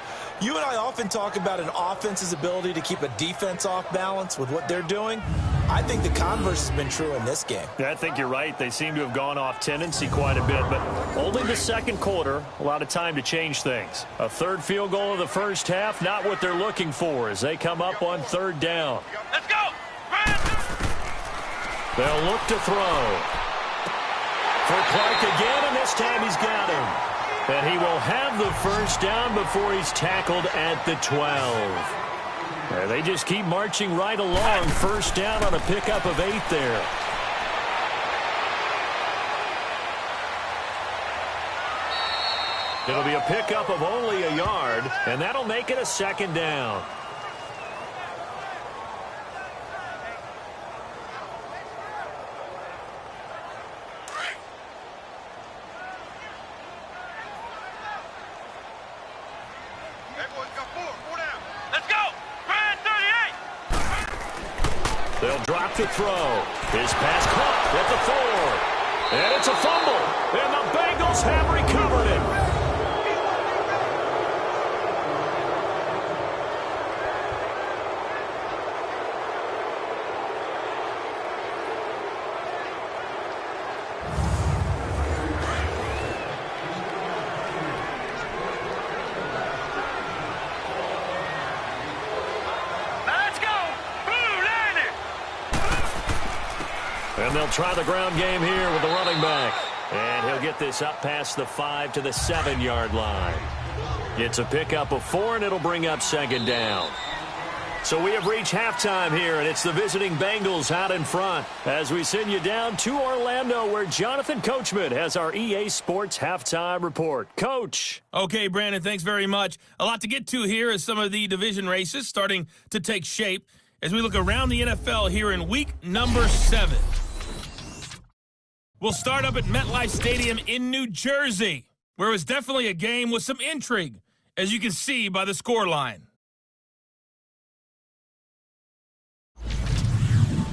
You and I often talk about an offense's ability to keep a defense off balance with what they're doing. I think the converse has been true in this game. Yeah, I think you're right. They seem to have gone off tendency quite a bit, but only the second quarter, a lot of time to change things. A 3rd field goal of the first half, not what they're looking for as they come up on 3rd down. Let's go! They'll look to throw. For Clark again, and this time he's got him. And he will have the first down before he's tackled at the 12. And they just keep marching right along. First down on a pickup of 8 there. It'll be a pickup of only a yard, and that'll make it a second down. They'll drop to throw. His pass caught at the 4. And it's a fumble. And the Bengals have recovered it. And they'll try the ground game here with the running back. And he'll get this up past the 5 to the 7-yard line. It's a pickup of 4, and it'll bring up second down. So we have reached halftime here, and it's the visiting Bengals out in front as we send you down to Orlando, where Jonathan Coachman has our EA Sports halftime report. Coach. Okay, Brandon, thanks very much. A lot to get to here as some of the division races starting to take shape as we look around the NFL here in week number 7. We'll start up at MetLife Stadium in New Jersey, where it was definitely a game with some intrigue, as you can see by the scoreline.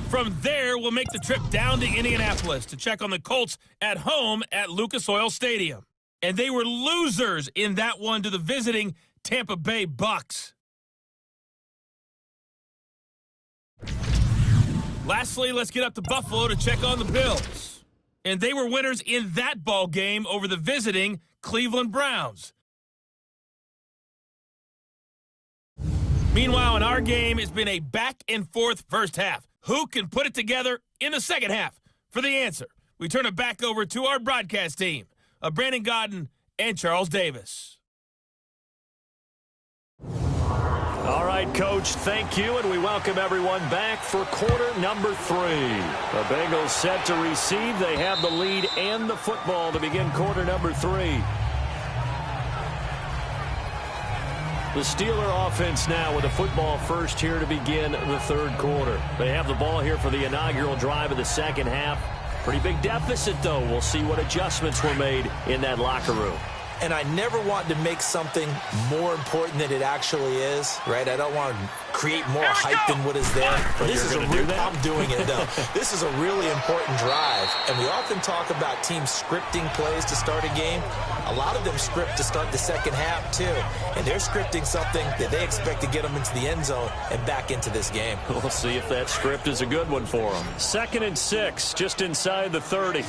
From there, we'll make the trip down to Indianapolis to check on the Colts at home at Lucas Oil Stadium. And they were losers in that one to the visiting Tampa Bay Bucks. Lastly, let's get up to Buffalo to check on the Bills. And they were winners in that ball game over the visiting Cleveland Browns. Meanwhile, in our game, it's been a back-and-forth first half. Who can put it together in the second half? For the answer, we turn it back over to our broadcast team of Brandon Godden and Charles Davis. All right, Coach, thank you, and we welcome everyone back for quarter number 3. The Bengals set to receive. They have the lead and the football to begin quarter number 3. The Steeler offense now with a football first here to begin the third quarter. They have the ball here for the inaugural drive of the second half. Pretty big deficit, though. We'll see what adjustments were made in that locker room. And I never want to make something more important than it actually is, right? I don't want to create more hype than what is there. But this is I'm doing it, though. This is a really important drive. And we often talk about teams scripting plays to start a game. A lot of them script to start the second half, too. And they're scripting something that they expect to get them into the end zone and back into this game. We'll see if that script is a good one for them. 2nd and 6, just inside the 30.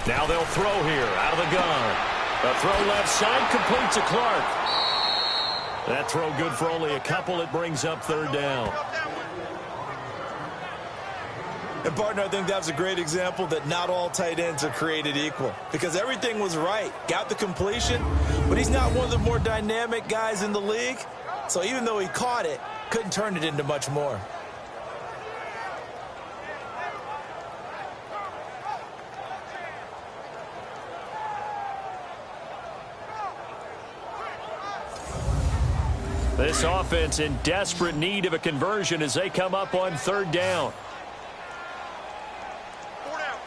Now they'll throw here out of the gun. A throw left side complete to Clark. That throw good for only a couple. It brings up 3rd down. And, partner, I think that was a great example that not all tight ends are created equal, because everything was right. Got the completion, but he's not one of the more dynamic guys in the league. So even though he caught it, couldn't turn it into much more. This offense in desperate need of a conversion as they come up on 3rd down.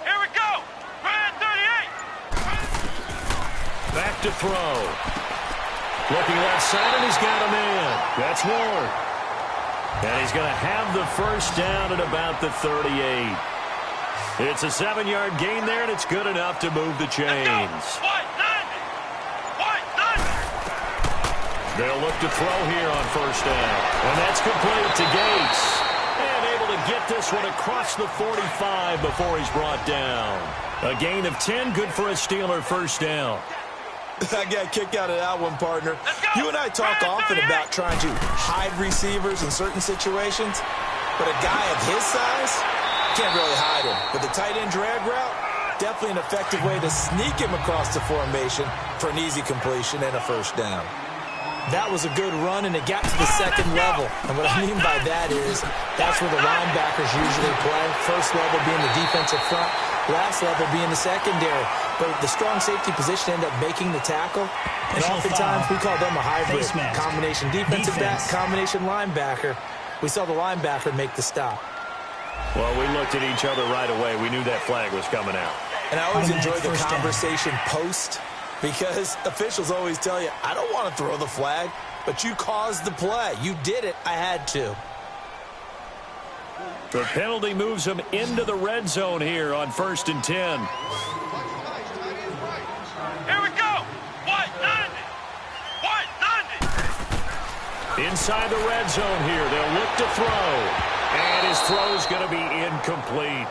Here we go. Right at 38. Back to throw. Looking left side, and he's got a man. That's Ward. And he's going to have the first down at about the 38. It's a 7-yard gain there, and it's good enough to move the chains. They'll look to throw here on 1st down. And that's complete to Gates. And able to get this one across the 45 before he's brought down. A gain of 10, good for a Steeler first down. I got a kick out of that one, partner. You and I talk often about trying to hide receivers in certain situations, but a guy of his size can't really hide him. But the tight end drag route, definitely an effective way to sneak him across the formation for an easy completion and a first down. That was a good run, and it got to the second level. And what I mean by that is that's where the linebackers usually play. First level being the defensive front, last level being the secondary. But the strong safety position ended up making the tackle. And oftentimes we call them a hybrid. Combination defensive back, combination linebacker. We saw the linebacker make the stop. Well, we looked at each other right away. We knew that flag was coming out. And I always enjoy the conversation post, because officials always tell you, I don't want to throw the flag, but you caused the play. You did it. I had to. The penalty moves them into the red zone here on 1st and 10. Here we go. 190. Inside the red zone here. They'll look to throw. And his throw's going to be incomplete.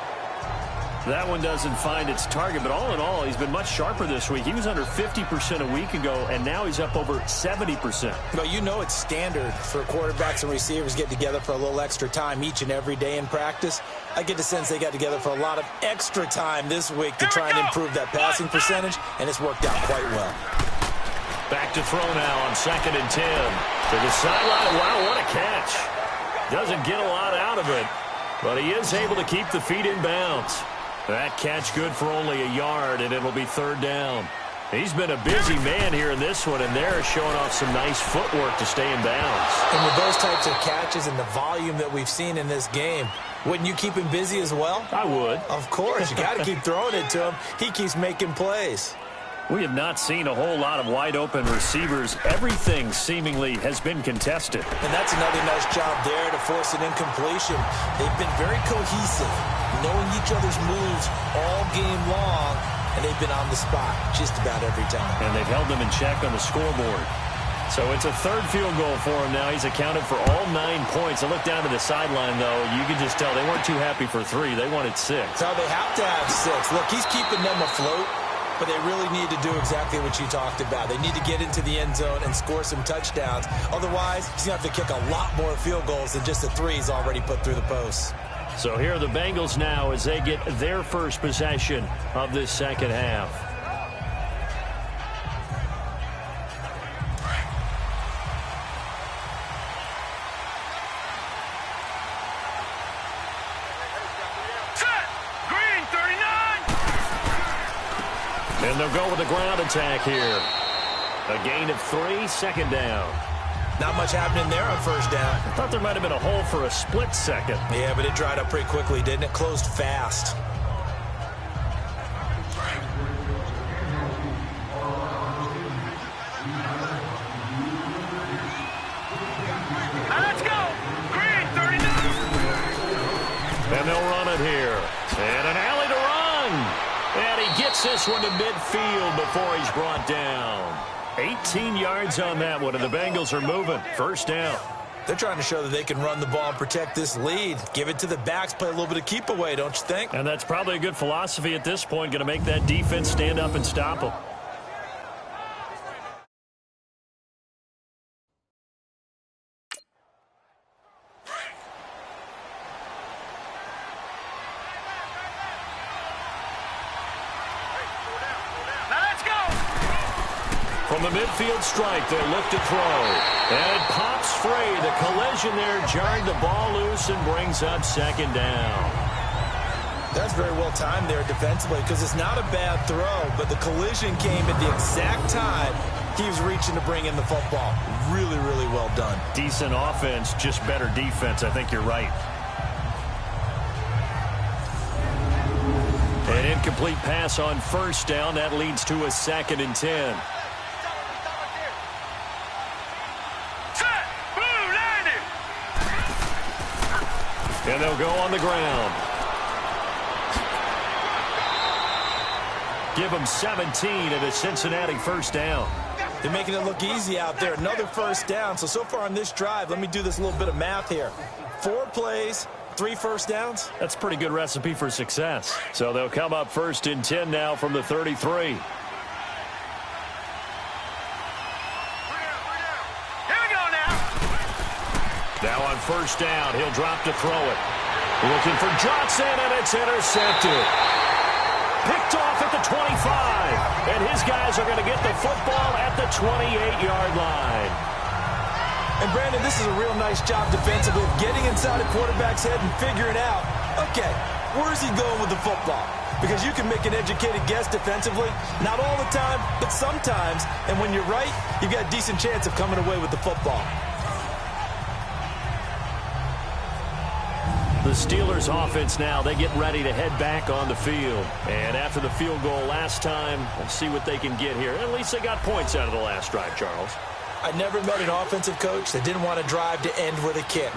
That one doesn't find its target, but all in all, he's been much sharper this week. He was under 50% a week ago, and now he's up over 70%. Well, you know it's standard for quarterbacks and receivers get together for a little extra time each and every day in practice. I get the sense they got together for a lot of extra time this week to try and improve that passing percentage, and it's worked out quite well. Back to throw now on 2nd and 10. To the sideline. Wow, what a catch. Doesn't get a lot out of it, but he is able to keep the feet in bounds. That catch good for only a yard, and it'll be 3rd down. He's been a busy man here in this one, and they're showing off some nice footwork to stay in bounds. And with those types of catches and the volume that we've seen in this game, wouldn't you keep him busy as well? I would. Of course. You got to keep throwing it to him. He keeps making plays. We have not seen a whole lot of wide-open receivers. Everything seemingly has been contested. And that's another nice job there to force an incompletion. They've been very cohesive, knowing each other's moves all game long, and they've been on the spot just about every time. And they've held them in check on the scoreboard. So it's a 3rd field goal for him now. He's accounted for all 9 points. I look down to the sideline, though. You can just tell they weren't too happy for 3. They wanted 6. So they have to have 6. Look, he's keeping them afloat, but they really need to do exactly what you talked about. They need to get into the end zone and score some touchdowns. Otherwise, he's going to have to kick a lot more field goals than just the 3 he's already put through the posts. So here are the Bengals now as they get their first possession of this second half. And they'll go with the ground attack here. A gain of 3, 2nd down. Not much happening there on 1st down. I thought there might have been a hole for a split second. Yeah, but it dried up pretty quickly, didn't it? Closed fast. Now let's go. Green, 39. And they'll run it here. And an alley to run. And he gets this one to midfield before he's brought down. 18 yards on that one, and the Bengals are moving. 1st down. They're trying to show that they can run the ball and protect this lead. Give it to the backs, play a little bit of keep away, don't you think? And that's probably a good philosophy at this point, going to make that defense stand up and stop them. From the midfield stripe, they'll look to throw. And it pops free. The collision there jarred the ball loose and brings up 2nd down. That's very well timed there defensively because it's not a bad throw, but the collision came at the exact time he was reaching to bring in the football. Really, really well done. Decent offense, just better defense. I think you're right. An incomplete pass on 1st down. That leads to a 2nd and 10. And they'll go on the ground. Give them 17 at a Cincinnati 1st down. They're making it look easy out there. Another 1st down. So far on this drive, let me do this little bit of math here. 4 plays, 3 1st downs. That's a pretty good recipe for success. So they'll come up 1st and 10 now from the 33. Now on 1st down, he'll drop to throw it. Looking for Johnson, and it's intercepted. Picked off at the 25. And his guys are going to get the football at the 28-yard line. And, Brandon, this is a real nice job defensively of getting inside a quarterback's head and figuring out, okay, where's he going with the football? Because you can make an educated guess defensively. Not all the time, but sometimes. And when you're right, you've got a decent chance of coming away with the football. The Steelers offense now, they get ready to head back on the field. And after the field goal last time, we'll see what they can get here. At least they got points out of the last drive, Charles. I never met an offensive coach that didn't want to drive to end with a kick.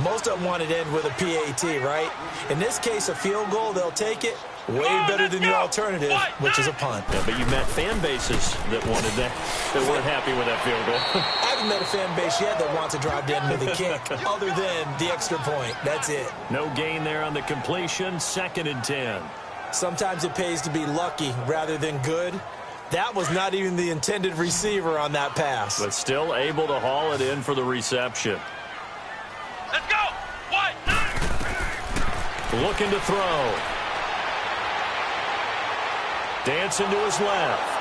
Most of them wanted to end with a PAT, right? In this case, a field goal, they'll take it. Way better than the alternative, which is a punt. Yeah, but you met fan bases that wanted that, that weren't happy with that field goal. I haven't met a fan base yet that wants to drive to end with a kick, other than the extra point. That's it. No gain there on the completion. 2nd and 10. Sometimes it pays to be lucky rather than good. That was not even the intended receiver on that pass. But still able to haul it in for the reception. Let's go. What? Looking to throw. Dancing to his left.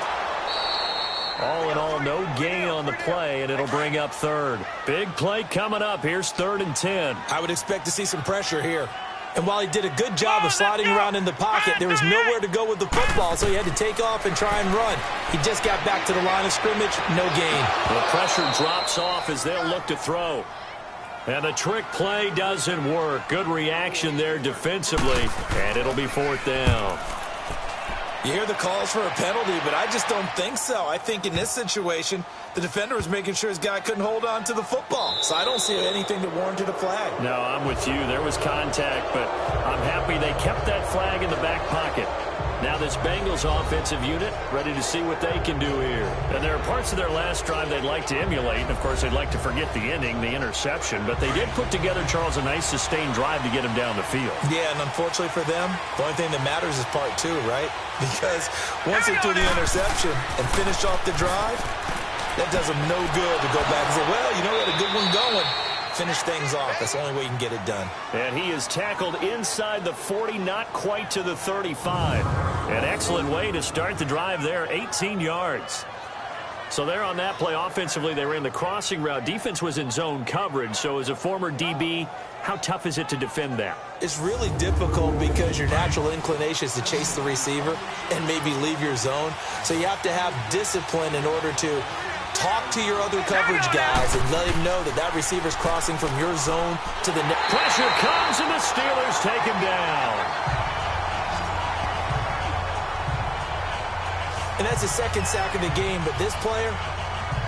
All in all, no gain on the play, and it'll bring up third. Big play coming up. Here's 3rd and 10. I would expect to see some pressure here. And while he did a good job of sliding around in the pocket, there was nowhere to go with the football, so he had to take off and try and run. He just got back to the line of scrimmage, no gain. The pressure drops off as they'll look to throw. And the trick play doesn't work. Good reaction there defensively, and it'll be 4th down. You hear the calls for a penalty, but I just don't think so. I think in this situation, the defender was making sure his guy couldn't hold on to the football. So I don't see anything that warranted a flag. No, I'm with you. There was contact, but I'm happy they kept that flag in the back pocket. Now this Bengals offensive unit ready to see what they can do here. And there are parts of their last drive they'd like to emulate. And, of course, they'd like to forget the ending, the interception. But they did put together, Charles, a nice sustained drive to get him down the field. Yeah, and unfortunately for them, the only thing that matters is part 2, right? Because once they threw the interception and finished off the drive, that does them no good to go back and say, well, you know, we had a good one going. Finish things off. That's the only way you can get it done. And he is tackled inside the 40, not quite to the 35. An excellent way to start the drive there, 18 yards. So there on that play, offensively, they ran the crossing route. Defense was in zone coverage. So as a former DB, how tough is it to defend that? It's really difficult because your natural inclination is to chase the receiver and maybe leave your zone. So you have to have discipline in order to talk to your other coverage guys and let him know that that receiver's crossing from your zone to the net. Pressure comes, and the Steelers take him down. And that's the 2nd sack of the game, but this player,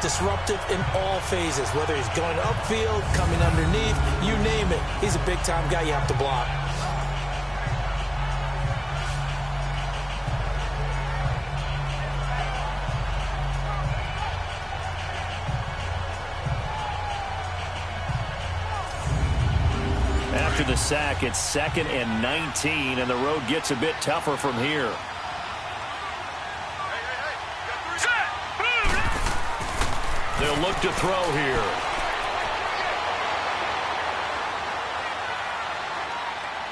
disruptive in all phases, whether he's going upfield, coming underneath, you name it. He's a big-time guy you have to block. After the sack, it's 2nd and 19, and the road gets a bit tougher from here. They'll look to throw here.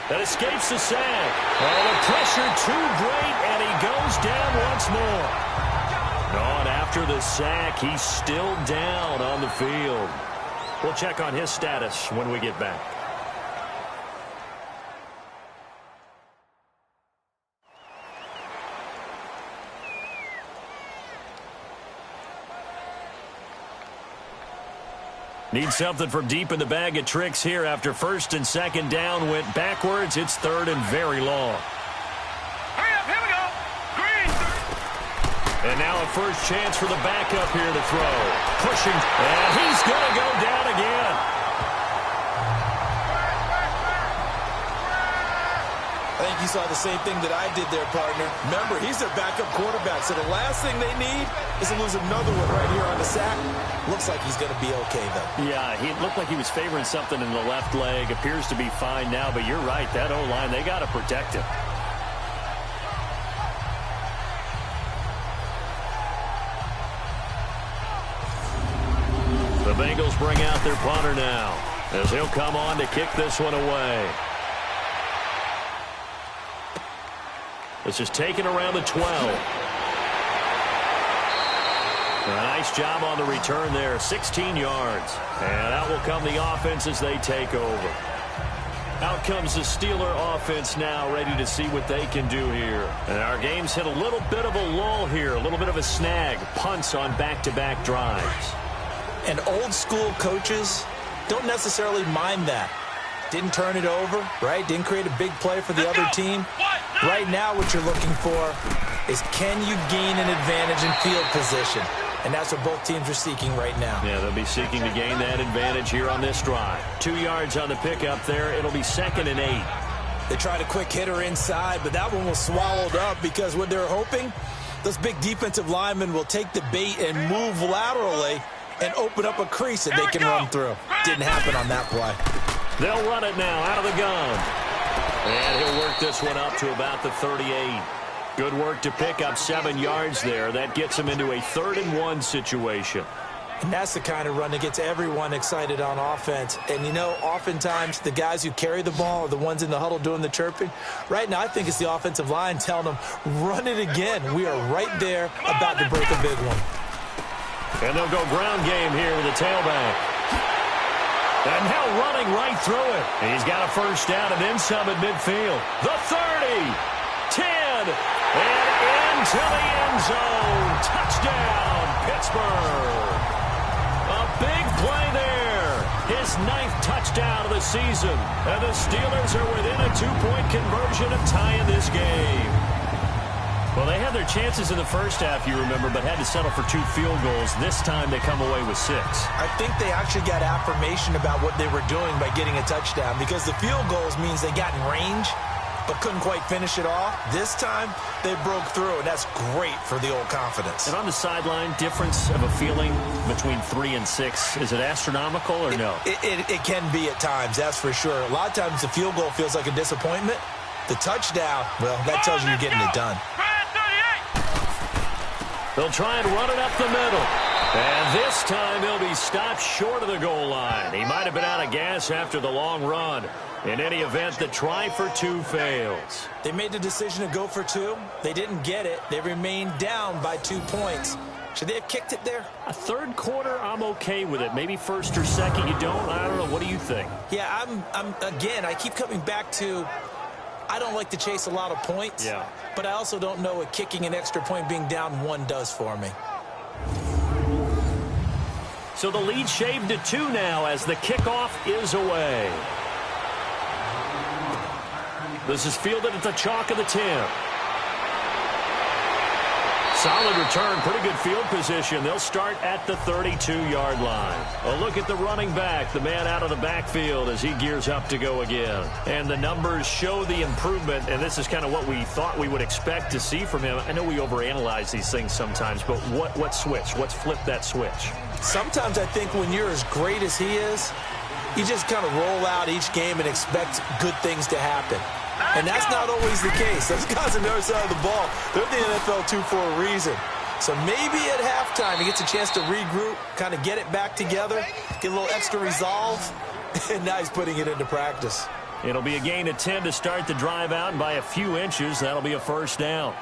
That escapes the sack. Oh, the pressure too great, and he goes down once more. On after the sack, he's still down on the field. We'll check on his status when we get back. Need something from deep in the bag of tricks here after 1st and 2nd down went backwards. It's 3rd and very long. Hurry up, here we go. Green. And now a first chance for the backup here to throw. Pushing, and he's going to go down again. I think you saw the same thing that I did there, partner. Remember, he's their backup quarterback, so the last thing they need is to lose another one right here on the sack. Looks like he's going to be okay, though. Yeah, he looked like he was favoring something in the left leg. Appears to be fine now, but you're right. That O-line, they got to protect him. The Bengals bring out their punter now as he'll come on to kick this one away. This is taken around the 12. A nice job on the return there, 16 yards. And out will come the offense as they take over. Out comes the Steeler offense now, ready to see what they can do here. And our game's hit a little bit of a lull here, a little bit of a snag. Punts on back-to-back drives. And old school coaches don't necessarily mind that. Didn't turn it over, right? Didn't create a big play for the other team. Right now what you're looking for is can you gain an advantage in field position? And that's what both teams are seeking right now. Yeah, they'll be seeking to gain that advantage here on this drive. 2 yards on the pickup there. It'll be 2nd and 8. They tried a quick hitter inside, but that one was swallowed up because what they're hoping, those big defensive linemen will take the bait and move laterally and open up a crease that they can run through. Didn't happen on that play. They'll run it now out of the gun. And he'll work pick this one up to about the 38. Good work to pick up 7 yards there. That gets him into a 3rd-and-1 situation. And that's the kind of run that gets everyone excited on offense. And, you know, oftentimes the guys who carry the ball are the ones in the huddle doing the chirping. Right now, I think it's the offensive line telling them, run it again. We are right there about to break a big one. And they'll go ground game here with a tailback. And now running right through it. He's got a first down and then some at midfield. The 30, 10, and into the end zone. Touchdown, Pittsburgh. A big play there. His 9th touchdown of the season. And the Steelers are within a 2-point conversion of tying this game. Well, they had their chances in the first half, you remember, but had to settle for 2 field goals. This time they come away with 6. I think they actually got affirmation about what they were doing by getting a touchdown, because the field goals means they got in range but couldn't quite finish it off. This time, they broke through, and that's great for the old confidence. And on the sideline, difference of a feeling between 3 and 6, is it astronomical or no? It can be at times, that's for sure. A lot of times the field goal feels like a disappointment. The touchdown, well, that tells you you're getting it done. They'll try and run it up the middle. And this time he'll be stopped short of the goal line. He might have been out of gas after the long run. In any event, the try for 2 fails. They made the decision to go for 2. They didn't get it. They remained down by 2 points. Should they have kicked it there? A 3rd quarter, I'm okay with it. Maybe 1st or 2nd, you don't. I don't know. What do you think? Yeah, again, I keep coming back to, I don't like to chase a lot of points. Yeah. But I also don't know what kicking an extra point being down 1 does for me. So the lead shaved to 2 now as the kickoff is away. This is fielded at the chalk of the 10. Solid return, pretty good field position. They'll start at the 32-yard line. A look at the running back, the man out of the backfield as he gears up to go again. And the numbers show the improvement, and this is kind of what we thought we would expect to see from him. I know we overanalyze these things sometimes, but what switch? What's flipped that switch? Sometimes I think when you're as great as he is, you just kind of roll out each game and expect good things to happen. And that's not always the case. Those guys on the other side of the ball, they're in the NFL too for a reason. So maybe at halftime he gets a chance to regroup, kind of get it back together, get a little extra resolve, and now he's putting it into practice. It'll be a gain of 10 to start the drive out, and by a few inches, that'll be a first down.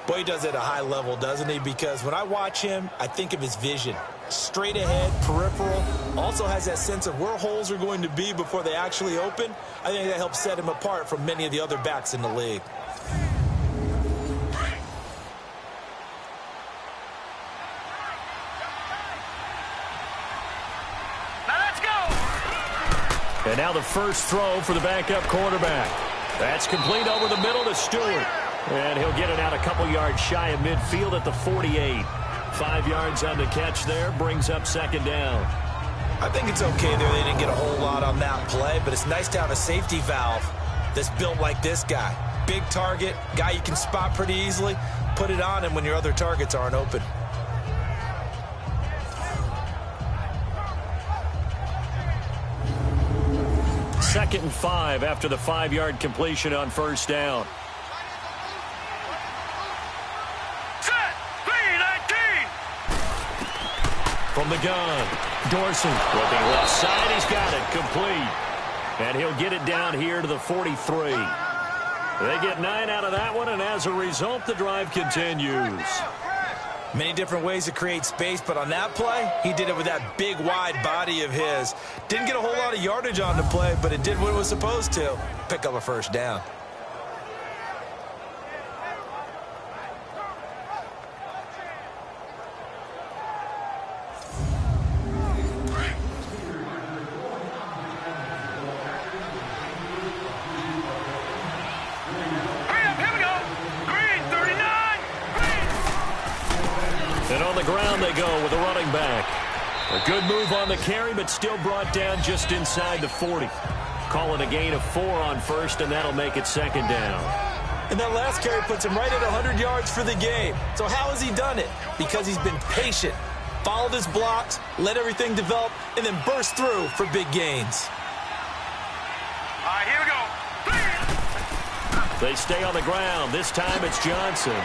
Boy, he does it at a high level, doesn't he? Because when I watch him, I think of his vision. Straight ahead, peripheral, also has that sense of where holes are going to be before they actually open. I think that helps set him apart from many of the other backs in the league. Now let's go! And now the first throw for the backup quarterback. That's complete over the middle to Stewart. And he'll get it out a couple yards shy of midfield at the 48. 5 yards on the catch there, brings up 2nd down. I think it's okay there. They didn't get a whole lot on that play, but it's nice to have a safety valve that's built like this guy. Big target, guy you can spot pretty easily. Put it on him when your other targets aren't open. Second and 5 after the 5-yard completion on first down. From the gun, Dorsey looking left side. He's got it complete. And he'll get it down here to the 43. They get 9 out of that one, and as a result, the drive continues. Many different ways to create space, but on that play, he did it with that big, wide body of his. Didn't get a whole lot of yardage on the play, but it did what it was supposed to. Pick up a first down. And on the ground they go with a running back. A good move on the carry, but still brought down just inside the 40. Call it a gain of 4 on first, and that'll make it 2nd down. And that last carry puts him right at 100 yards for the game. So how has he done it? Because he's been patient, followed his blocks, let everything develop, and then burst through for big gains. All right, here we go. They stay on the ground. This time it's Johnson.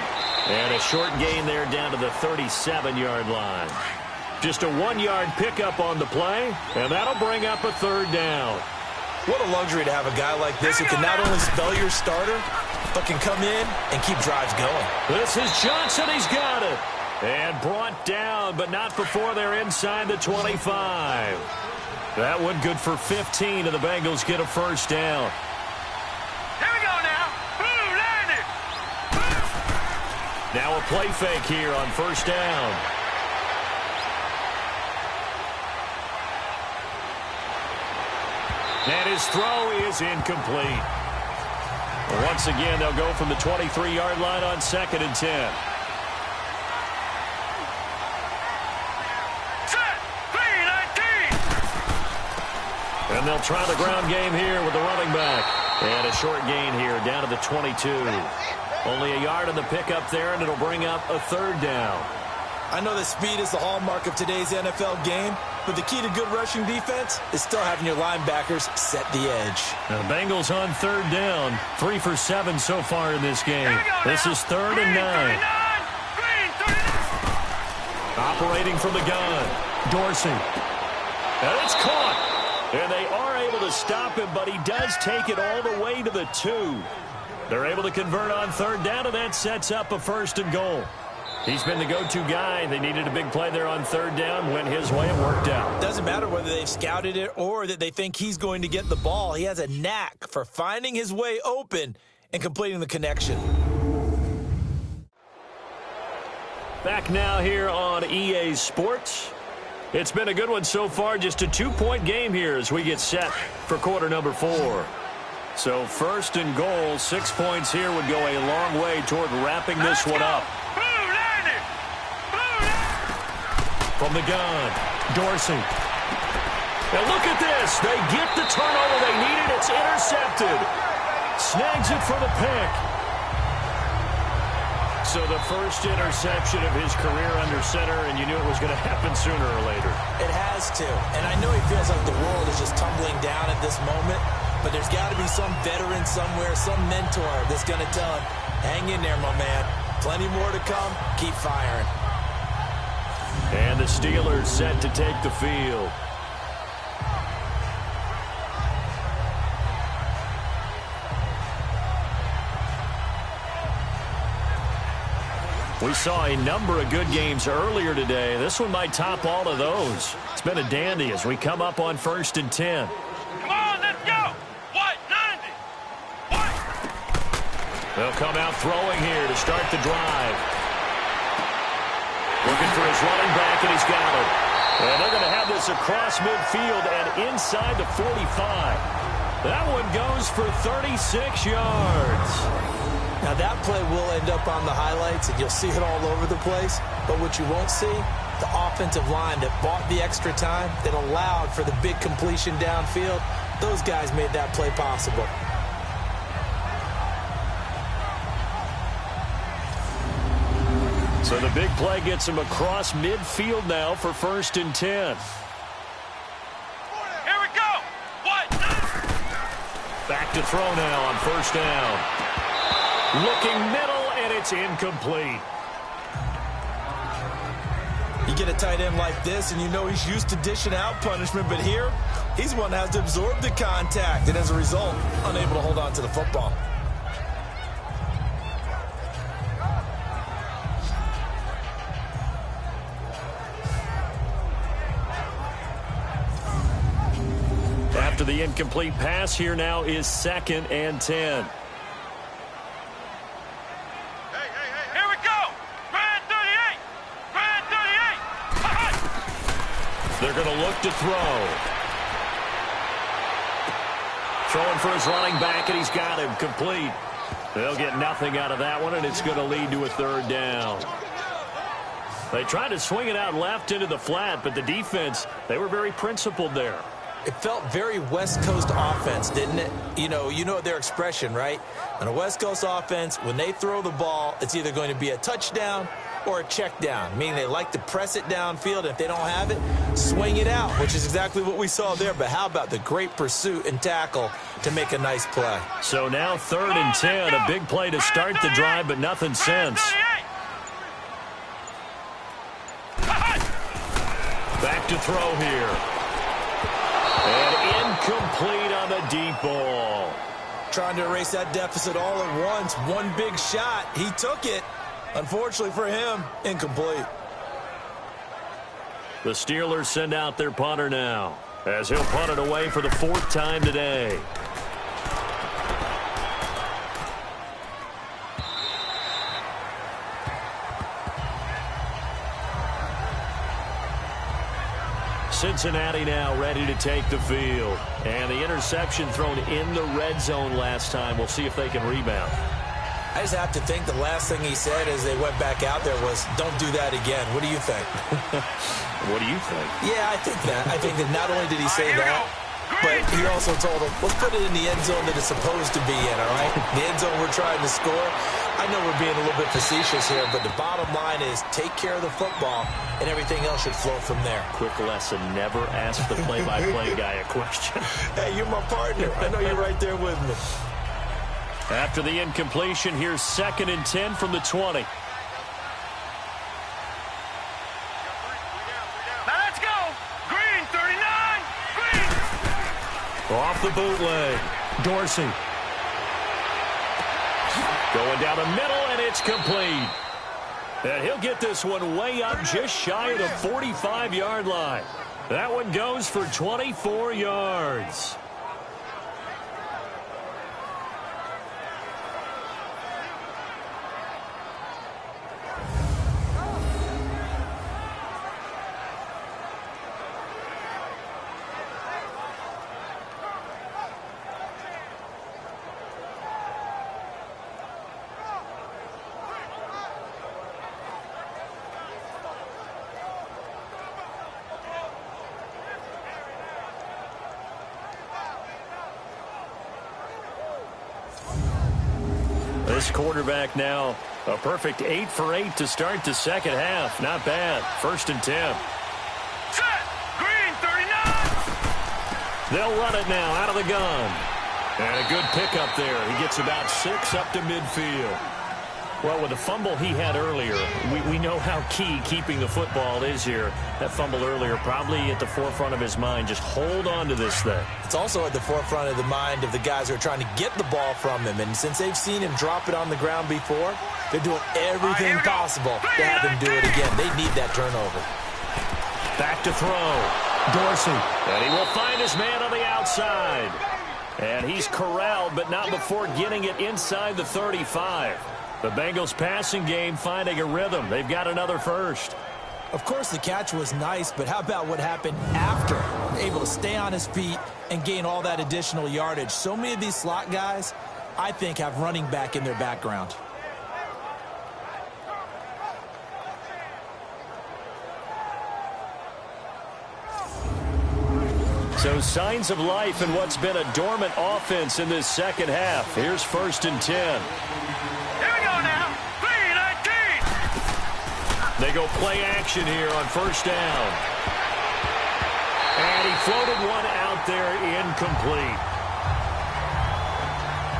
And a short gain there down to the 37-yard line. Just a 1-yard pickup on the play, and that'll bring up a third down. What a luxury to have a guy like this who can not only spell your starter, but can come in and keep drives going. This is Johnson. He's got it. And brought down, but not before they're inside the 25. That one good for 15, and the Bengals get a first down. Here we go now. Boom, landed. Now a play fake here on first down. And his throw is incomplete. Once again, they'll go from the 23-yard line on 2nd and 10. And they'll try the ground game here with the running back. And a short gain here down to the 22. Only a yard on the pickup there, and it'll bring up a third down. I know that speed is the hallmark of today's NFL game, but the key to good rushing defense is still having your linebackers set the edge. Now the Bengals on third down. 3 for 7 so far in this game. This is 3rd and 9. Operating from the gun. Dorsey. And it's caught. And they are able to stop him, but he does take it all the way to the 2. They're able to convert on third down, and that sets up a 1st and goal. He's been the go-to guy. They needed a big play there on third down. Went his way and worked out. Doesn't matter whether they've scouted it or that they think he's going to get the ball. He has a knack for finding his way open and completing the connection. Back now here on EA Sports. It's been a good one so far. Just a 2-point game here as we get set for quarter number 4. So 1st and goal, 6 points here would go a long way toward wrapping this one up. From the gun, Dorsey. Now look at this. They get the turnover they needed. It's intercepted. Snags it for the pick. So the first interception of his career under center, and you knew it was going to happen sooner or later. It has to. And I know he feels like the world is just tumbling down at this moment, but there's got to be some veteran somewhere, some mentor that's going to tell him, hang in there, my man. Plenty more to come. Keep firing. And the Steelers set to take the field. We saw a number of good games earlier today. This one might top all of those. It's been a dandy as we come up on 1st and 10. Come on, let's go. What? 90. What? They'll come out throwing here to start the drive. Looking for his running back, and he's got it. And they're going to have this across midfield and inside the 45. That one goes for 36 yards. Now, that play will end up on the highlights, and you'll see it all over the place. But what you won't see, the offensive line that bought the extra time, that allowed for the big completion downfield, those guys made that play possible. So the big play gets him across midfield now for 1st and 10. Here we go. What? Back to throw now on 1st down. Looking middle, and it's incomplete. You get a tight end like this, and you know he's used to dishing out punishment, but here, he's one that has to absorb the contact, and as a result, unable to hold on to the football. After the incomplete pass, here now is 2nd and 10. Here we go. Grand 38. Grand 38. They're going to look to throw. Throwing for his running back, and he's got him complete. They'll get nothing out of that one, and it's going to lead to a 3rd down. They tried to swing it out left into the flat, but the defense, they were very principled there. It felt very West Coast offense, didn't it? You know their expression, right? On a West Coast offense, when they throw the ball, it's either going to be a touchdown or a check down, meaning they like to press it downfield. If they don't have it, swing it out, which is exactly what we saw there. But how about the great pursuit and tackle to make a nice play? So now 3rd and 10, a big play to start the drive, but nothing since. Back to throw here. And incomplete on the deep ball. Trying to erase that deficit all at once. One big shot. He took it. Unfortunately for him, incomplete. The Steelers send out their punter now, as he'll punt it away for the 4th time today. Cincinnati now ready to take the field. And the interception thrown in the red zone last time. We'll see if they can rebound. I just have to think the last thing he said as they went back out there was, don't do that again. What do you think? What do you think? Yeah, I think that. I think that not only did he say that, but he also told them, let's put it in the end zone that it's supposed to be in, all right? The end zone we're trying to score. I know we're being a little bit facetious here, but the bottom line is take care of the football, and everything else should flow from there. Quick lesson, never ask the play-by-play guy a question. Hey, you're my partner. I know you're right there with me. After the incompletion, here's 2nd and 10 from the 20. Now let's go. Green, 39. Green. Off the bootleg. Dorsey. Going down the middle, and it's complete. And he'll get this one way up just shy of the 45-yard line. That one goes for 24 yards. This quarterback now a perfect 8 for 8 to start the second half. Not bad. 1st and 10. Set. Green, 39. They'll run it now out of the gun. And a good pickup there. He gets about 6 up to midfield. Well, with the fumble he had earlier, we know how key keeping the football is here. That fumble earlier probably at the forefront of his mind. Just hold on to this thing. It's also at the forefront of the mind of the guys who are trying to get the ball from him. And since they've seen him drop it on the ground before, they're doing everything possible to have him do it again. They need that turnover. Back to throw. Dorsey. And he will find his man on the outside. And he's corralled, but not before getting it inside the 35. The Bengals passing game finding a rhythm. They've got another first. Of course, the catch was nice, but how about what happened after? Able to stay on his feet and gain all that additional yardage. So many of these slot guys, I think, have running back in their background. So signs of life in what's been a dormant offense in this second half. Here's 1st and 10. Here we go now. Green, 19. They go play action here on 1st down. And he floated one out there incomplete.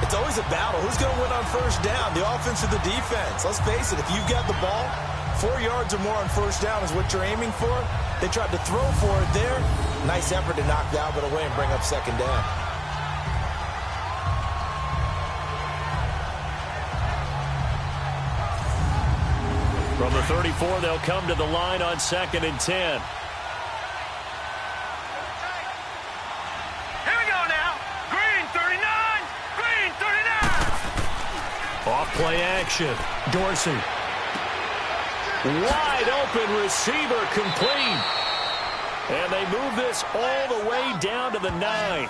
It's always a battle. Who's going to win on 1st down, the offense or the defense? Let's face it, if you've got the ball, 4 yards or more on 1st down is what you're aiming for. They tried to throw for it there. Nice effort to knock the Albert away and bring up 2nd down. From the 34, they'll come to the line on 2nd and 10. Here we go now. Green, 39. Green, 39. Off play action. Dorsey. Wide open receiver complete. And they move this all the way down to the 9.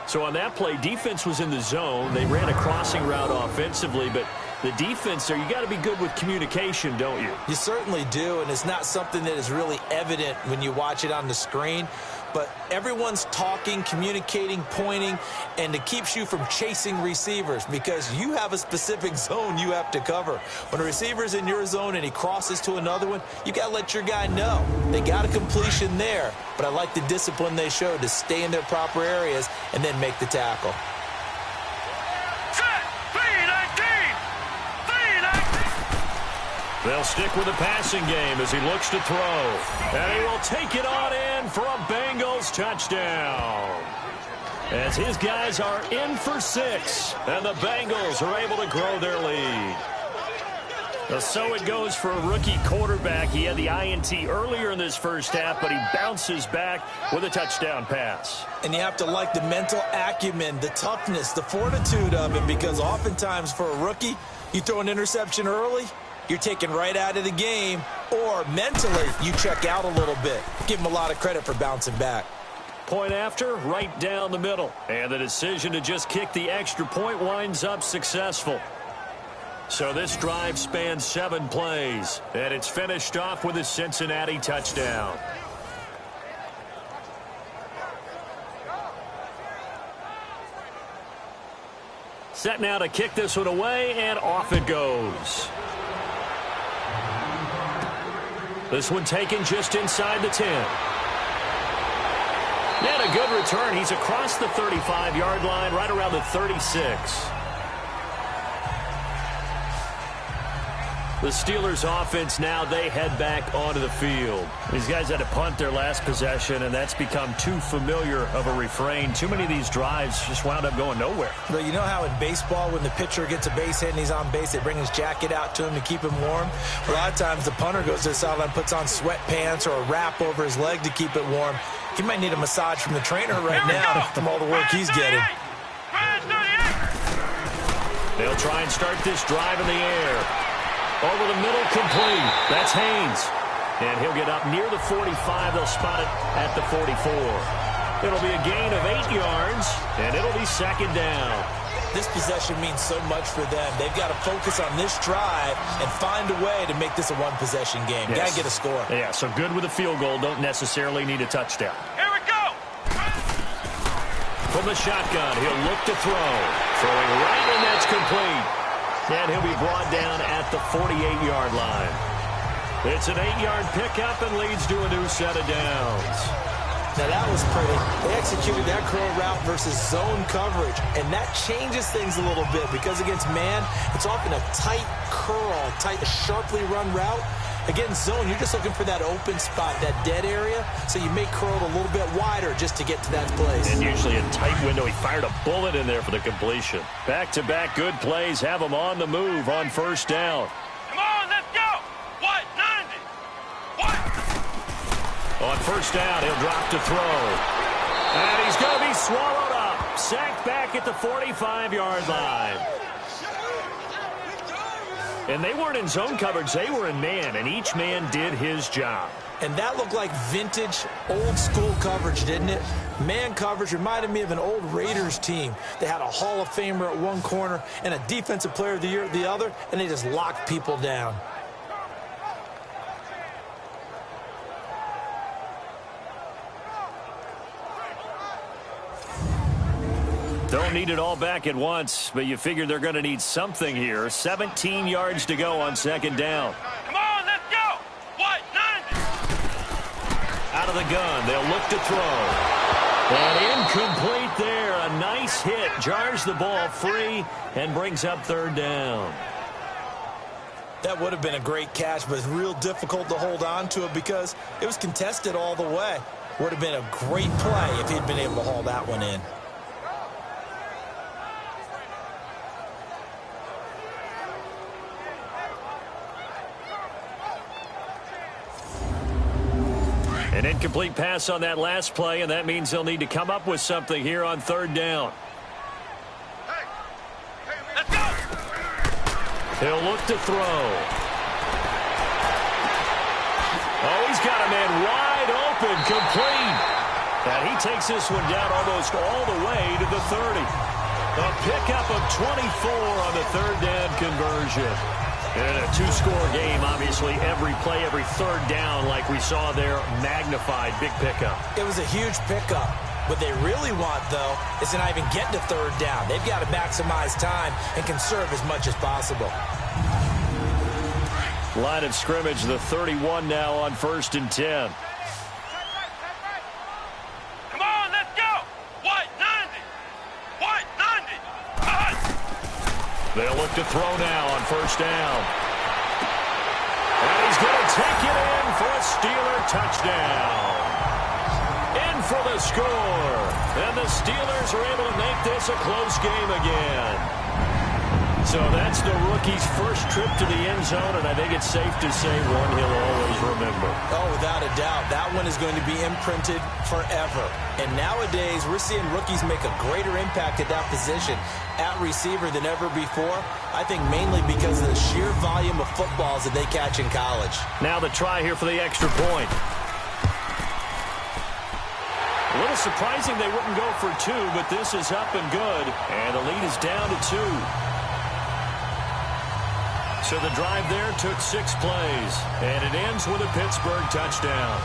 So on that play, defense was in the zone. They ran a crossing route offensively, but the defense there, you got to be good with communication, don't you? You certainly do, and it's not something that is really evident when you watch it on the screen. but everyone's talking, communicating, pointing, and it keeps you from chasing receivers because you have a specific zone you have to cover. When a receiver's in your zone and he crosses to another one, you got to let your guy know. They got a completion there, but I like the discipline they showed to stay in their proper areas and then make the tackle. They'll stick with the passing game as he looks to throw. And he will take it on in for a Bengals touchdown. As his guys are in for 6. And the Bengals are able to grow their lead. So it goes for a rookie quarterback. He had the INT earlier in this first half, but he bounces back with a touchdown pass. And you have to like the mental acumen, the toughness, the fortitude of him, because oftentimes for a rookie, you throw an interception early, you're taken right out of the game, or mentally you check out a little bit. Give him a lot of credit for bouncing back. Point after, right down the middle. And the decision to just kick the extra point winds up successful. So this drive spans 7 plays, and it's finished off with a Cincinnati touchdown. Set now to kick this one away, and off it goes. This one taken just inside the 10. And a good return. He's across the 35-yard line, right around the 36. The Steelers offense now, they head back onto the field. These guys had to punt their last possession, and that's become too familiar of a refrain. Too many of these drives just wound up going nowhere. But you know how in baseball, when the pitcher gets a base hit and he's on base, they bring his jacket out to him to keep him warm? A lot of times the punter goes to the sideline, puts on sweatpants or a wrap over his leg to keep it warm. He might need a massage from the trainer right now from all the work he's getting. They'll try and start this drive in the air. Over the middle, complete. That's Haynes. And he'll get up near the 45. They'll spot it at the 44. It'll be a gain of 8 yards, and it'll be second down. This possession means so much for them. They've got to focus on this drive and find a way to make this a one-possession game. Yes. Got to get a score. Yeah, so good with a field goal. Don't necessarily need a touchdown. Here we go. From the shotgun, he'll look to throw. Throwing right, and that's complete. And he'll be brought down at the 48-yard line. It's an 8-yard pickup and leads to a new set of downs. Now that was pretty. They executed that curl route versus zone coverage, and that changes things a little bit because against man, it's often a tight curl, sharply run route. Against zone, you're just looking for that open spot, that dead area, so you may curl it a little bit wider just to get to that place. And usually a tight window. He fired a bullet in there for the completion. Back-to-back good plays have him on the move on first down. Come on, let's go. What? 90. What? On first down, he'll drop to throw. And he's going to be swallowed up. Sacked back at the 45-yard line. And they weren't in zone coverage. They were in man, and each man did his job. And that looked like vintage, old-school coverage, didn't it? Man coverage reminded me of an old Raiders team. They had a Hall of Famer at one corner and a Defensive Player of the Year at the other, and they just locked people down. Don't need it all back at once, but you figure they're going to need something here. 17 yards to go on second down. Come on, let's go. What? 90. Out of the gun, they'll look to throw. And incomplete there. A nice hit. Jars the ball free and brings up third down. That would have been a great catch, but it's real difficult to hold on to it because it was contested all the way. Would have been a great play if he'd been able to haul that one in. An incomplete pass on that last play, and that means they'll need to come up with something here on third down. Hey, let's go. He'll look to throw. Oh, he's got a man wide open, complete. And he takes this one down almost all the way to the 30. A pickup of 24 on the third down conversion. In a two-score game, obviously, every play, every third down, like we saw there, magnified. Big pickup. It was a huge pickup. What they really want, though, is to not even get to third down. They've got to maximize time and conserve as much as possible. Line of scrimmage, the 31 now on 1st and 10. Come on, let's go. White 90. White 90. Cut. They'll look to throw now on 1st down. And he's going to take it in for a Steeler touchdown. In for the score. And the Steelers are able to make this a close game again. So that's the rookie's first trip to the end zone, and I think it's safe to say one he'll always remember. Oh, without a doubt. That one is going to be imprinted forever. And nowadays, we're seeing rookies make a greater impact at that position at receiver than ever before. I think mainly because of the sheer volume of footballs that they catch in college. Now the try here for the extra point. A little surprising they wouldn't go for two, but this is up and good. And the lead is down to 2. So the drive there took 6 plays, and it ends with a Pittsburgh touchdown.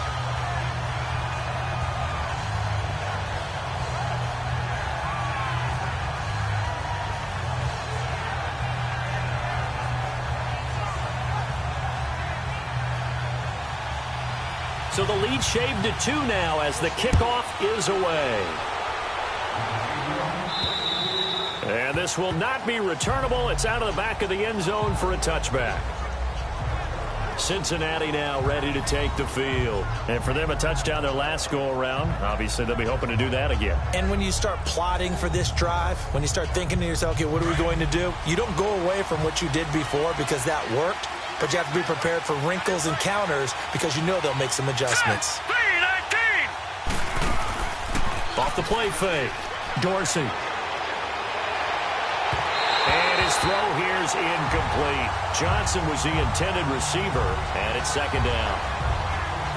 So the lead shaved to 2 now as the kickoff is away. And this will not be returnable. It's out of the back of the end zone for a touchback. Cincinnati now ready to take the field. And for them, a touchdown their last go-around. Obviously, they'll be hoping to do that again. And when you start plotting for this drive, when you start thinking to yourself, okay, what are we going to do? You don't go away from what you did before because that worked, but you have to be prepared for wrinkles and counters because you know they'll make some adjustments. 3-19. Off the play fake. Dorsey. And his throw here's incomplete. Johnson was the intended receiver, and it's 2nd down.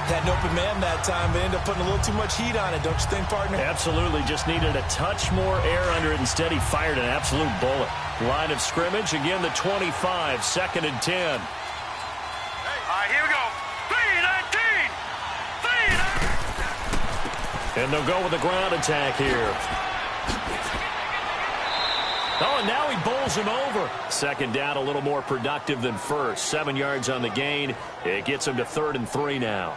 Had an open man that time, but ended up putting a little too much heat on it, don't you think, partner? Absolutely. Just needed a touch more air under it. Instead, he fired an absolute bullet. Line of scrimmage, again, the 25, 2nd and 10. All right, here we go. 3-19. 3-19. And they'll go with the ground attack here. Oh, and now he bowls him over. 2nd down, a little more productive than first. 7 yards on the gain. It gets him to 3rd and 3 now.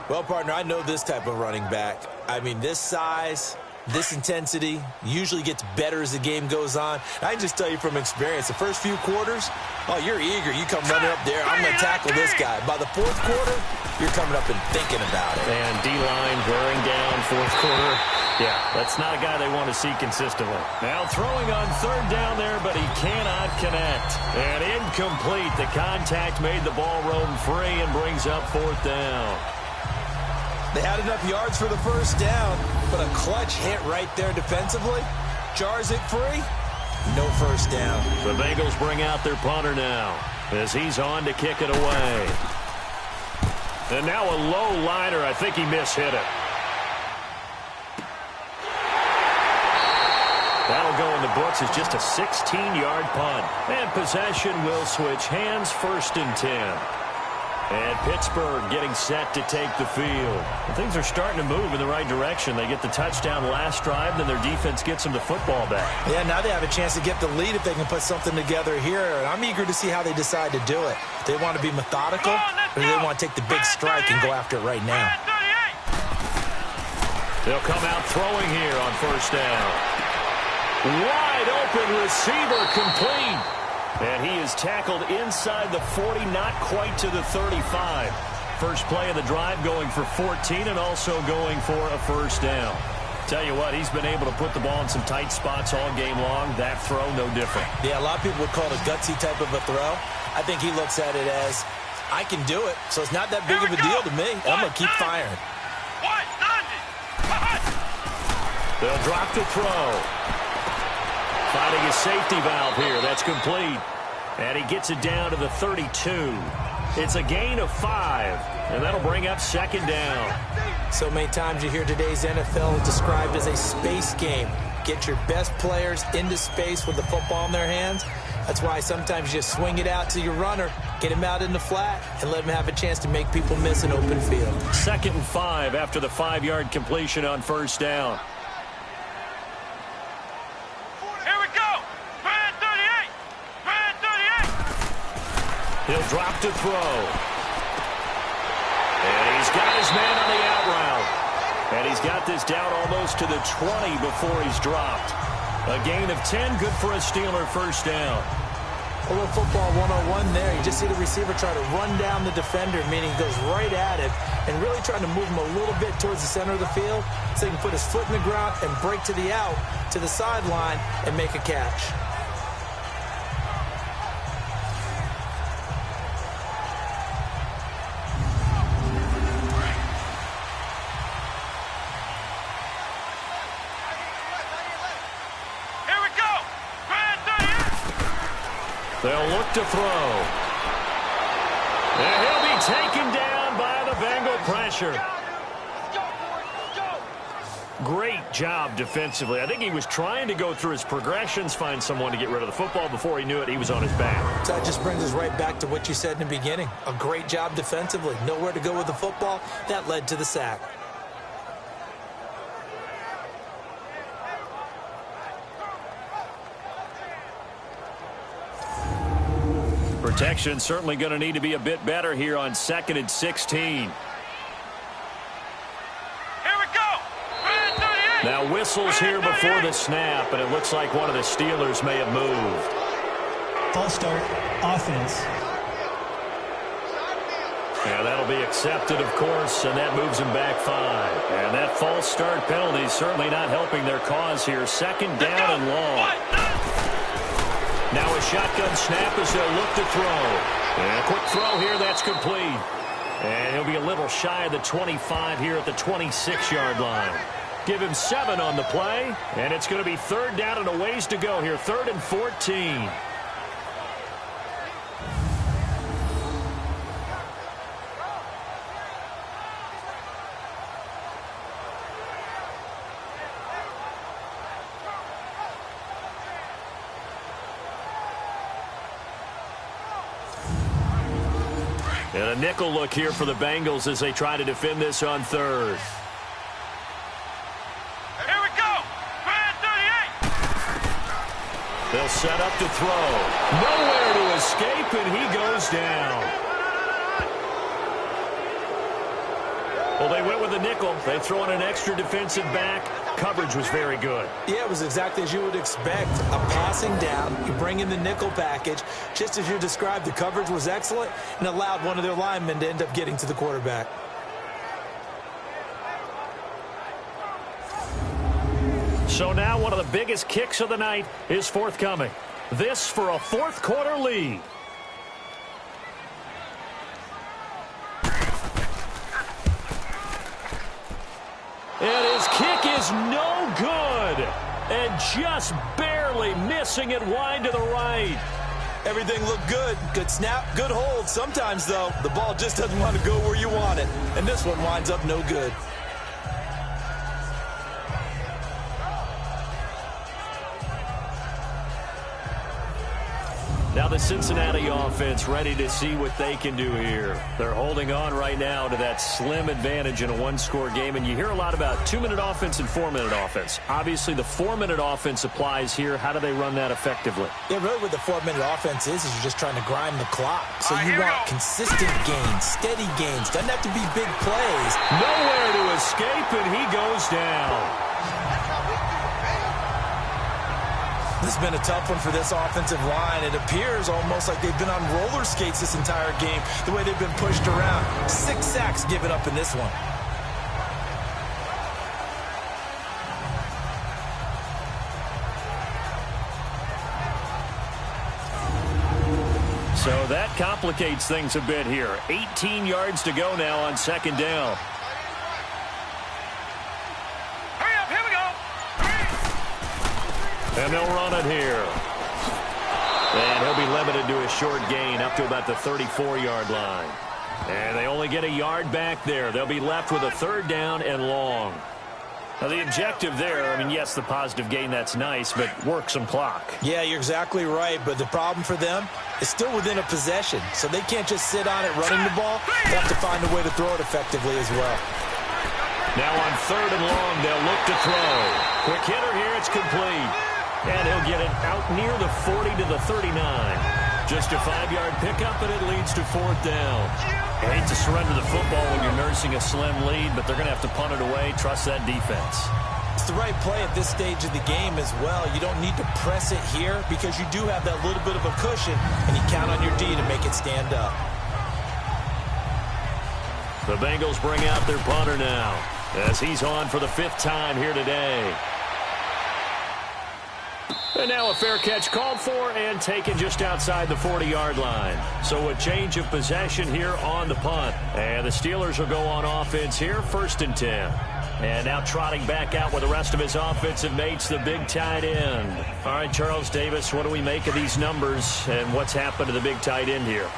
Well, partner, I know this type of running back. I mean, this size, this intensity usually gets better as the game goes on. I can just tell you from experience, the first few quarters, oh, you're eager. You come running up there, I'm going to tackle this guy. By the 4th quarter, you're coming up and thinking about it. And D-line wearing down 4th quarter. Yeah, that's not a guy they want to see consistently. Now throwing on 3rd down there, but he cannot connect. And incomplete. The contact made the ball roam free and brings up 4th down. They had enough yards for the 1st down, but a clutch hit right there defensively. Jars it free. No 1st down. The Bengals bring out their punter now as he's on to kick it away. And now a low liner. I think he mishit it. That'll go in the books as just a 16-yard punt. And possession will switch hands, 1st and 10. And Pittsburgh getting set to take the field. And things are starting to move in the right direction. They get the touchdown last drive, then their defense gets them the football back. Yeah, now they have a chance to get the lead if they can put something together here. And I'm eager to see how they decide to do it. They want to be methodical, or do they want to take the big strike and go after it right now? They'll come out throwing here on 1st down. Wide open receiver complete. And he is tackled inside the 40, not quite to the 35. First play of the drive going for 14 and also going for a 1st down. Tell you what, he's been able to put the ball in some tight spots all game long. That throw, no different. Yeah, a lot of people would call it a gutsy type of a throw. I think he looks at it as, I can do it, so it's not that big of a deal to me. I'm going to keep firing. They'll drop the throw. Finding a safety valve here. That's complete. And he gets it down to the 32. It's a gain of 5. And that'll bring up 2nd down. So many times you hear today's NFL described as a space game. get your best players into space with the football in their hands. That's why sometimes you just swing it out to your runner, get him out in the flat, and let him have a chance to make people miss an open field. 2nd and 5 after the 5-yard completion on first down. Here we go. Brand 38. Brand 38. He'll drop to throw. And he's got his man on the out route. And he's got this down almost to the 20 before he's dropped. A gain of 10, good for a Steeler first down. A little football 101 there. You just see the receiver try to run down the defender, meaning he goes right at him and really trying to move him a little bit towards the center of the field so he can put his foot in the ground and break to the out, to the sideline, and make a catch. They'll look to throw. And he'll be taken down by the Bengal pressure. Great job defensively. I think he was trying to go through his progressions, find someone to get rid of the football. Before he knew it, he was on his back. So that just brings us right back to what you said in the beginning. A great job defensively. Nowhere to go with the football. That led to the sack. Protection certainly going to need to be a bit better here on 2nd and 16. Here we go. Now whistles here before the snap, and it looks like one of the Steelers may have moved. False start, offense. Yeah, that'll be accepted, of course, and that moves him back 5. And that false start penalty is certainly not helping their cause here. 2nd down and long. Now a shotgun snap as they'll look to throw. And a quick throw here, that's complete. And he'll be a little shy of the 25 here at the 26-yard line. Give him 7 on the play, and it's going to be 3rd down and a ways to go here. 3rd and 14. And a nickel look here for the Bengals as they try to defend this on 3rd. Here we go. Brand 38. They'll set up to throw. Nowhere to escape, and he goes down. Well, they went with a nickel. They throw in an extra defensive back. Coverage was very good. Yeah, it was exactly as you would expect. A passing down. You bring in the nickel package. Just as you described, the coverage was excellent and allowed one of their linemen to end up getting to the quarterback. So now one of the biggest kicks of the night is forthcoming. This for a 4th quarter lead. And his kick is no good. And just barely missing it wide to the right. Everything looked good. Good snap, good hold. Sometimes, though, the ball just doesn't want to go where you want it. And this one winds up no good. Now the Cincinnati offense ready to see what they can do here. They're holding on right now to that slim advantage in a 1-score game. And you hear a lot about 2-minute offense and 4-minute offense. Obviously, the 4-minute offense applies here. How do they run that effectively? Yeah, really what the 4-minute offense is you're just trying to grind the clock. So you want consistent gains, steady gains. Doesn't have to be big plays. Nowhere to escape, and he goes down. This has been a tough one for this offensive line. It appears almost like they've been on roller skates this entire game, the way they've been pushed around. 6 sacks given up in this one. So that complicates things a bit here. 18 yards to go now on 2nd down. And they'll run it here. And he'll be limited to a short gain up to about the 34-yard line. And they only get a yard back there. They'll be left with a 3rd down and long. Now, the objective there, I mean, yes, the positive gain, that's nice, but work some clock. Yeah, you're exactly right, but the problem for them is still within a possession, so they can't just sit on it running the ball. They have to find a way to throw it effectively as well. Now on 3rd and long, they'll look to throw. Quick hitter here, it's complete. And he'll get it out near the 40 to the 39. Just a 5-yard pickup, and it leads to 4th down. I hate to surrender the football when you're nursing a slim lead, but they're going to have to punt it away. Trust that defense. It's the right play at this stage of the game as well. You don't need to press it here because you do have that little bit of a cushion, and you count on your D to make it stand up. The Bengals bring out their punter now as he's on for the 5th time here today. And now a fair catch called for and taken just outside the 40-yard line. So a change of possession here on the punt. And the Steelers will go on offense here, 1st and 10. And now trotting back out with the rest of his offensive mates, the big tight end. All right, Charles Davis, what do we make of these numbers and what's happened to the big tight end here?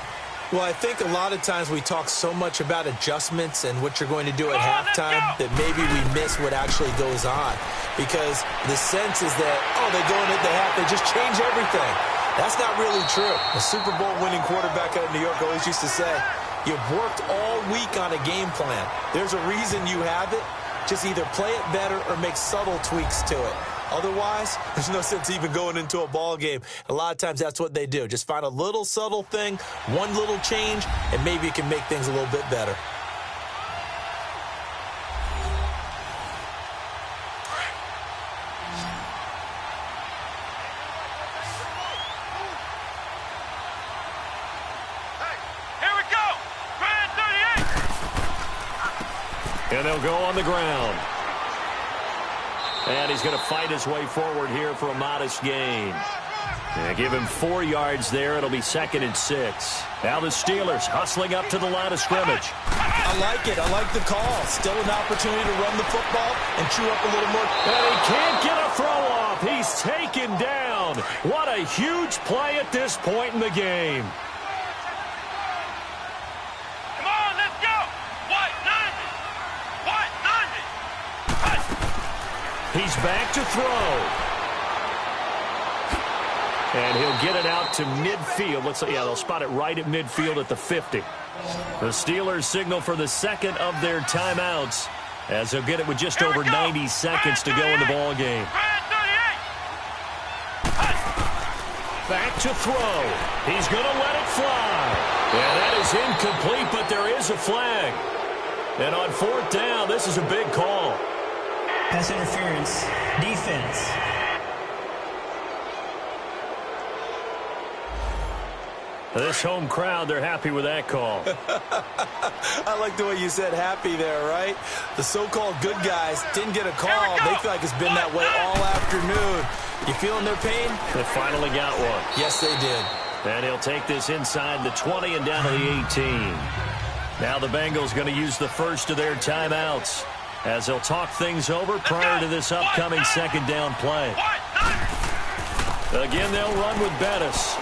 Well, I think a lot of times we talk so much about adjustments and what you're going to do at halftime that maybe we miss what actually goes on. Because the sense is that, oh, they go in at the half, they just change everything. That's not really true. A Super Bowl winning quarterback out of New York always used to say, you've worked all week on a game plan. There's a reason you have it. Just either play it better or make subtle tweaks to it. Otherwise, there's no sense even going into a ball game. A lot of times that's what they do. Just find a little subtle thing, one little change, and maybe it can make things a little bit better. Here we go. Grand 38. And they'll go on the ground. And he's going to fight his way forward here for a modest gain. And give him 4 yards there. It'll be 2nd and 6. Now the Steelers hustling up to the line of scrimmage. I like it. I like the call. Still an opportunity to run the football and chew up a little more. And he can't get a throw off. He's taken down. What a huge play at this point in the game. Come on, let's go. White 90. White 90. He's back to throw. And he'll get it out to midfield. They'll spot it right at midfield at the 50. The Steelers signal for the 2nd of their timeouts as they'll get it with just over 90 seconds to go in the ball game. Back to throw. He's going to let it fly. And that is incomplete, but there is a flag. And on 4th down, this is a big call. Pass interference. Defense. This home crowd, they're happy with that call. I like the way you said happy there, right? The so-called good guys didn't get a call. They feel like it's been that way all afternoon. You feeling their pain? They finally got one. Yes, they did. And he'll take this inside the 20 and down to the 18. Now the Bengals going to use the first of their timeouts as they'll talk things over prior to this upcoming 2nd down play. Again, they'll run with Bettis.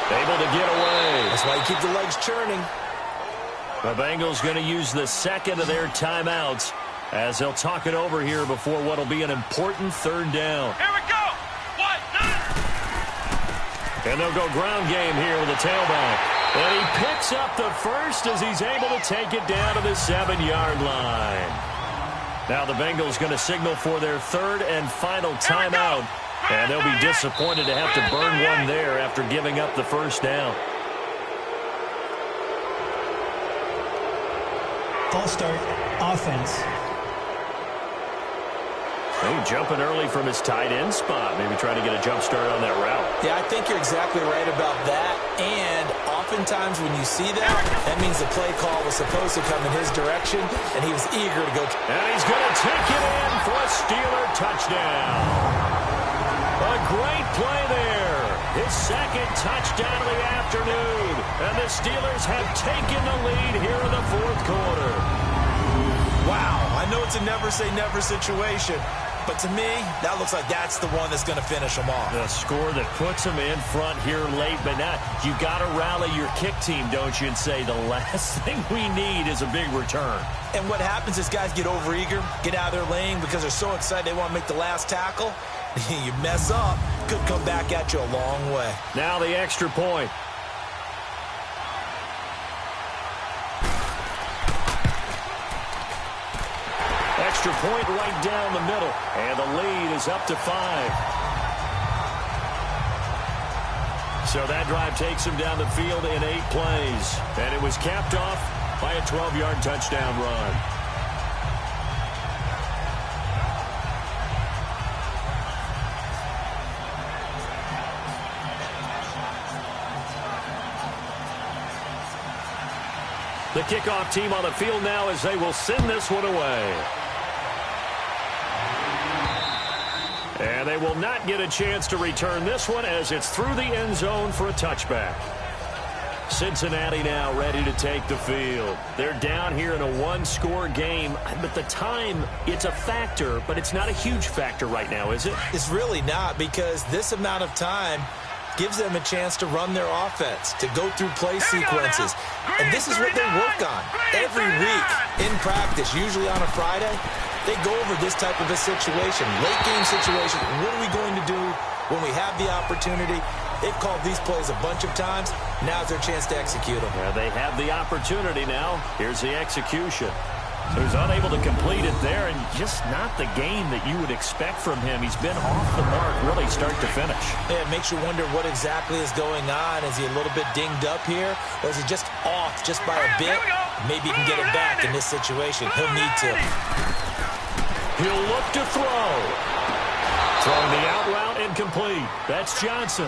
Able to get away. That's why you keep the legs churning. The Bengals going to use the 2nd of their timeouts as they'll talk it over here before what will be an important 3rd down. Here we go. White 90. And they'll go ground game here with the tailback. And he picks up the first as he's able to take it down to the 7-yard line. Now the Bengals going to signal for their 3rd and final timeout. And they'll be disappointed to have to burn one there after giving up the 1st down. False start. Offense. Jumping early from his tight end spot. Maybe trying to get a jump start on that route. Yeah, I think you're exactly right about that. And oftentimes when you see that, that means the play call was supposed to come in his direction, and he was eager to go. And he's going to take it in for a Steeler touchdown. A great play there. His 2nd touchdown of the afternoon. And the Steelers have taken the lead here in the 4th quarter. Wow, I know it's a never say never situation, But to me, that looks like that's the one that's going to finish them off. The score that puts them in front here late, but now you got to rally your kick team, don't you, and say the last thing we need is a big return. And what happens is guys get overeager, get out of their lane because they're so excited they want to make the last tackle. You mess up, could come back at you a long way. Now the extra point. Extra point right down the middle, and the lead is up to 5. So that drive takes him down the field in 8 plays, and it was capped off by a 12-yard touchdown run. The kickoff team on the field now as they will send this one away. And they will not get a chance to return this one as it's through the end zone for a touchback. Cincinnati now ready to take the field. They're down here in a one-score game, but the time, it's a factor, but it's not a huge factor right now, is it? It's really not, because this amount of time gives them a chance to run their offense, to go through play sequences. And this is what they work on every week in practice, usually on a Friday. They go over this type of a situation, late game situation. What are we going to do when we have the opportunity? They've called these plays a bunch of times. Now's their chance to execute them. Yeah, they have the opportunity now. Here's the execution. So he's unable to complete it there, and just not the game that you would expect from him. He's been off the mark really start to finish. Yeah, it makes you wonder what exactly is going on. Is he a little bit dinged up here, or is he just off just by a bit? Maybe he can get it back in this situation. He'll need to. He'll look to throw. Throwing the out route incomplete. That's Johnson.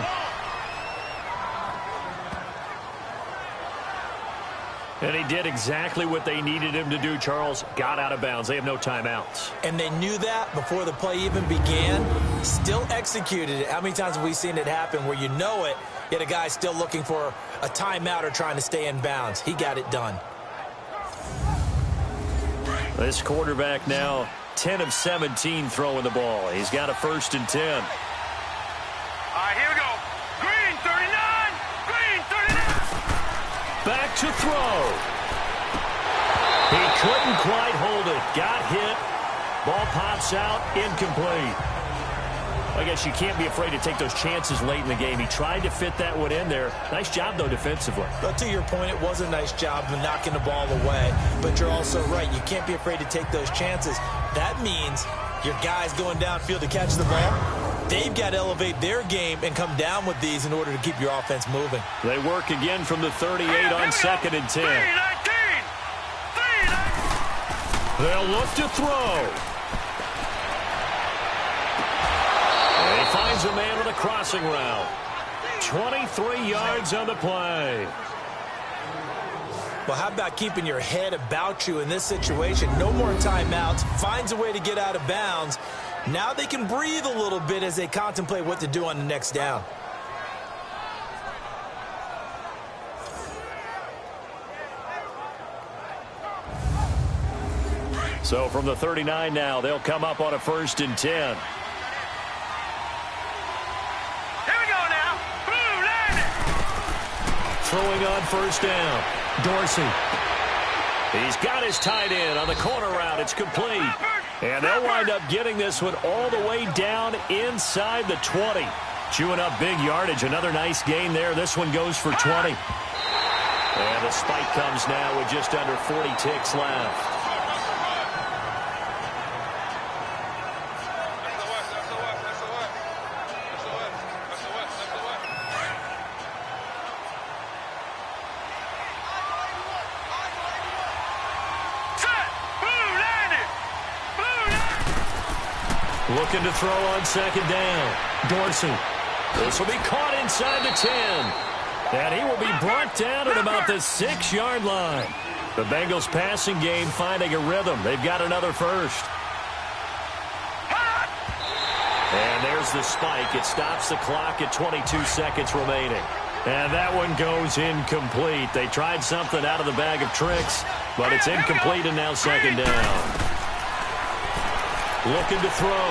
And he did exactly what they needed him to do, Charles. Got out of bounds. They have no timeouts. And they knew that before the play even began. Still executed it. How many times have we seen it happen where you know it, yet a guy's still looking for a timeout or trying to stay in bounds? He got it done. This quarterback now 10 of 17 throwing the ball. He's got a 1st and 10. All right, here we go. Green, 39. Green, 39. Back to throw. He couldn't quite hold it. Got hit. Ball pops out. Incomplete. I guess you can't be afraid to take those chances late in the game. He tried to fit that one in there. Nice job, though, defensively. But to your point, it was a nice job of knocking the ball away. But you're also right. You can't be afraid to take those chances. That means your guys going downfield to catch the ball, they've got to elevate their game and come down with these in order to keep your offense moving. They work again from the 38 on 2nd and 10. 3-19. They'll look to throw. And he finds a man on a crossing route. 23 yards on the play. Well, how about keeping your head about you in this situation? No more timeouts. Finds a way to get out of bounds. Now they can breathe a little bit as they contemplate what to do on the next down. So from the 39 now, they'll come up on a 1st and 10. Here we go now. Blue landing. Throwing on 1st down. Dorsey. He's got his tight end on the corner route. It's complete. And they'll wind up getting this one all the way down inside the 20. Chewing up big yardage. Another nice gain there. This one goes for 20. And the spike comes now with just under 40 ticks left. Looking to throw on 2nd down. Dorsey. This will be caught inside the 10. And he will be brought down at about the 6-yard line. The Bengals passing game finding a rhythm. They've got another 1st. And there's the spike. It stops the clock at 22 seconds remaining. And that one goes incomplete. They tried something out of the bag of tricks, but it's incomplete and now 2nd down. Looking to throw.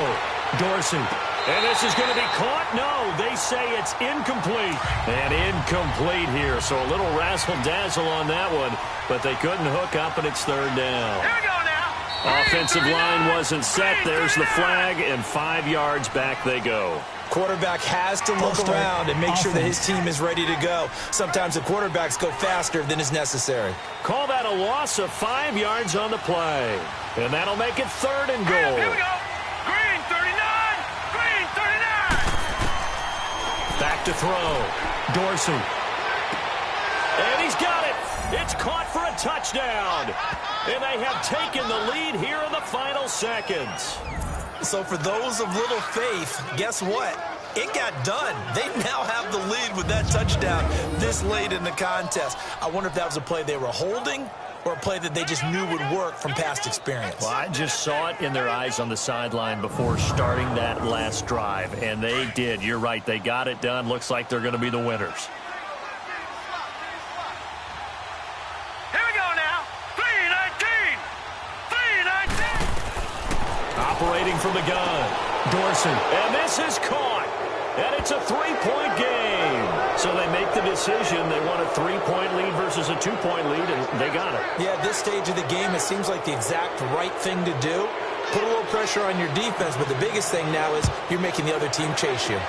Dorsey. And this is going to be caught? No, they say it's incomplete. And incomplete here, so a little razzle-dazzle on that one. But they couldn't hook up, and it's third down. Here we go now. Offensive line wasn't set. There's the flag, and 5 yards back they go. Quarterback has to look around and make sure that his team is ready to go. Sometimes the quarterbacks go faster than is necessary. Call that a loss of 5 yards on the play. And that'll make it third and goal. Here we go. Green 39. Green 39. Back to throw. Dorsey. And he's got it. It's caught for a touchdown. And they have taken the lead here in the final seconds. So for those of little faith, guess what? It got done. They now have the lead with that touchdown this late in the contest. I wonder if that was a play they were holding or a play that they just knew would work from past experience. Well, I just saw it in their eyes on the sideline before starting that last drive, and they did. You're right. They got it done. Looks like they're going to be the winners. Here we go now. 319. 319. Operating from the gun. Dorsey. And this is caught. And it's a 3-point game. So they make the decision. They want a 3-point lead versus a 2-point lead, and they got it. Yeah, at this stage of the game, it seems like the exact right thing to do. Put a little pressure on your defense, but the biggest thing now is you're making the other team chase you.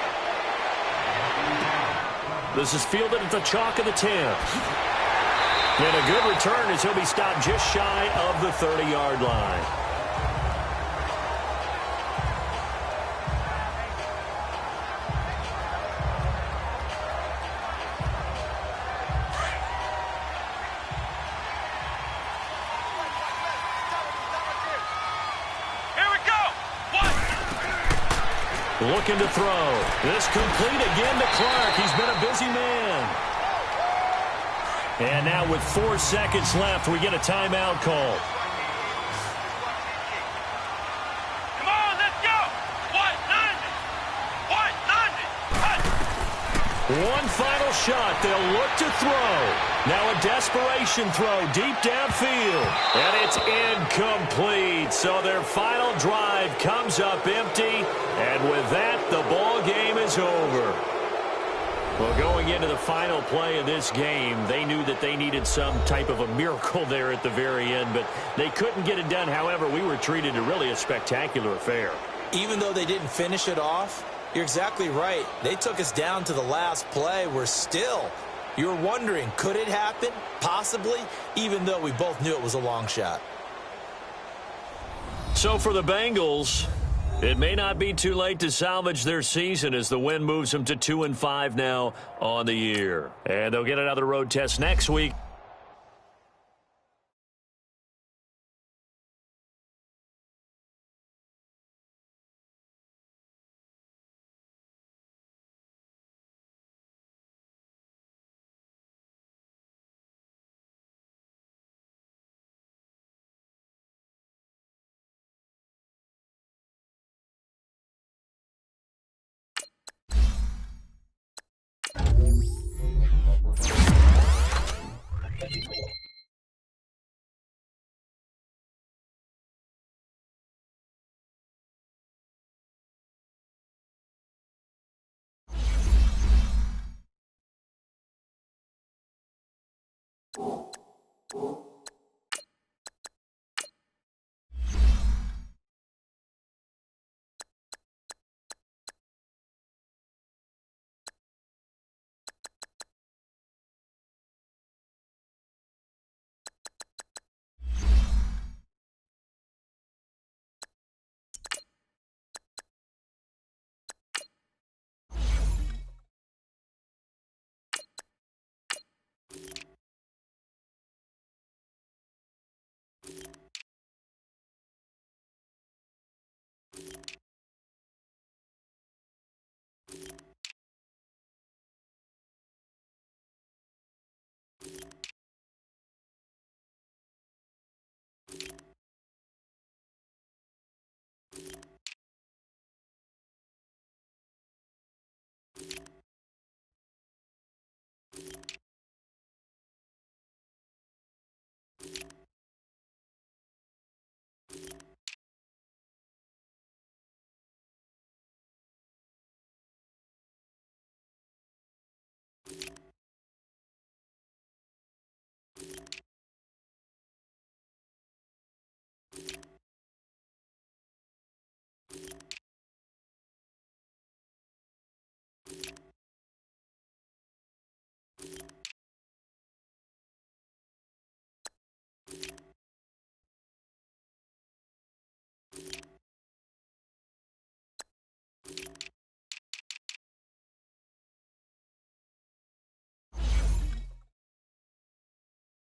This is fielded at the chalk of the 10. And a good return as he'll be stopped just shy of the 30-yard line. Looking to throw. This complete again to Clark. He's been a busy man. And now with 4 seconds left, we get a timeout call. Come on, let's go. 190. 190. One final shot. They'll look to throw. Now a desperation throw deep downfield. And it's incomplete. So their final drive comes up empty. And with that, the ball game is over. Well, going into the final play of this game, they knew that they needed some type of a miracle there at the very end, but they couldn't get it done. However, we were treated to really a spectacular affair. Even though they didn't finish it off, you're exactly right. They took us down to the last play. We're still, you're wondering, could it happen? Possibly, even though we both knew it was a long shot. So for the Bengals, it may not be too late to salvage their season as the win moves them to 2-5 now on the year. And they'll get another road test next week.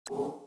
you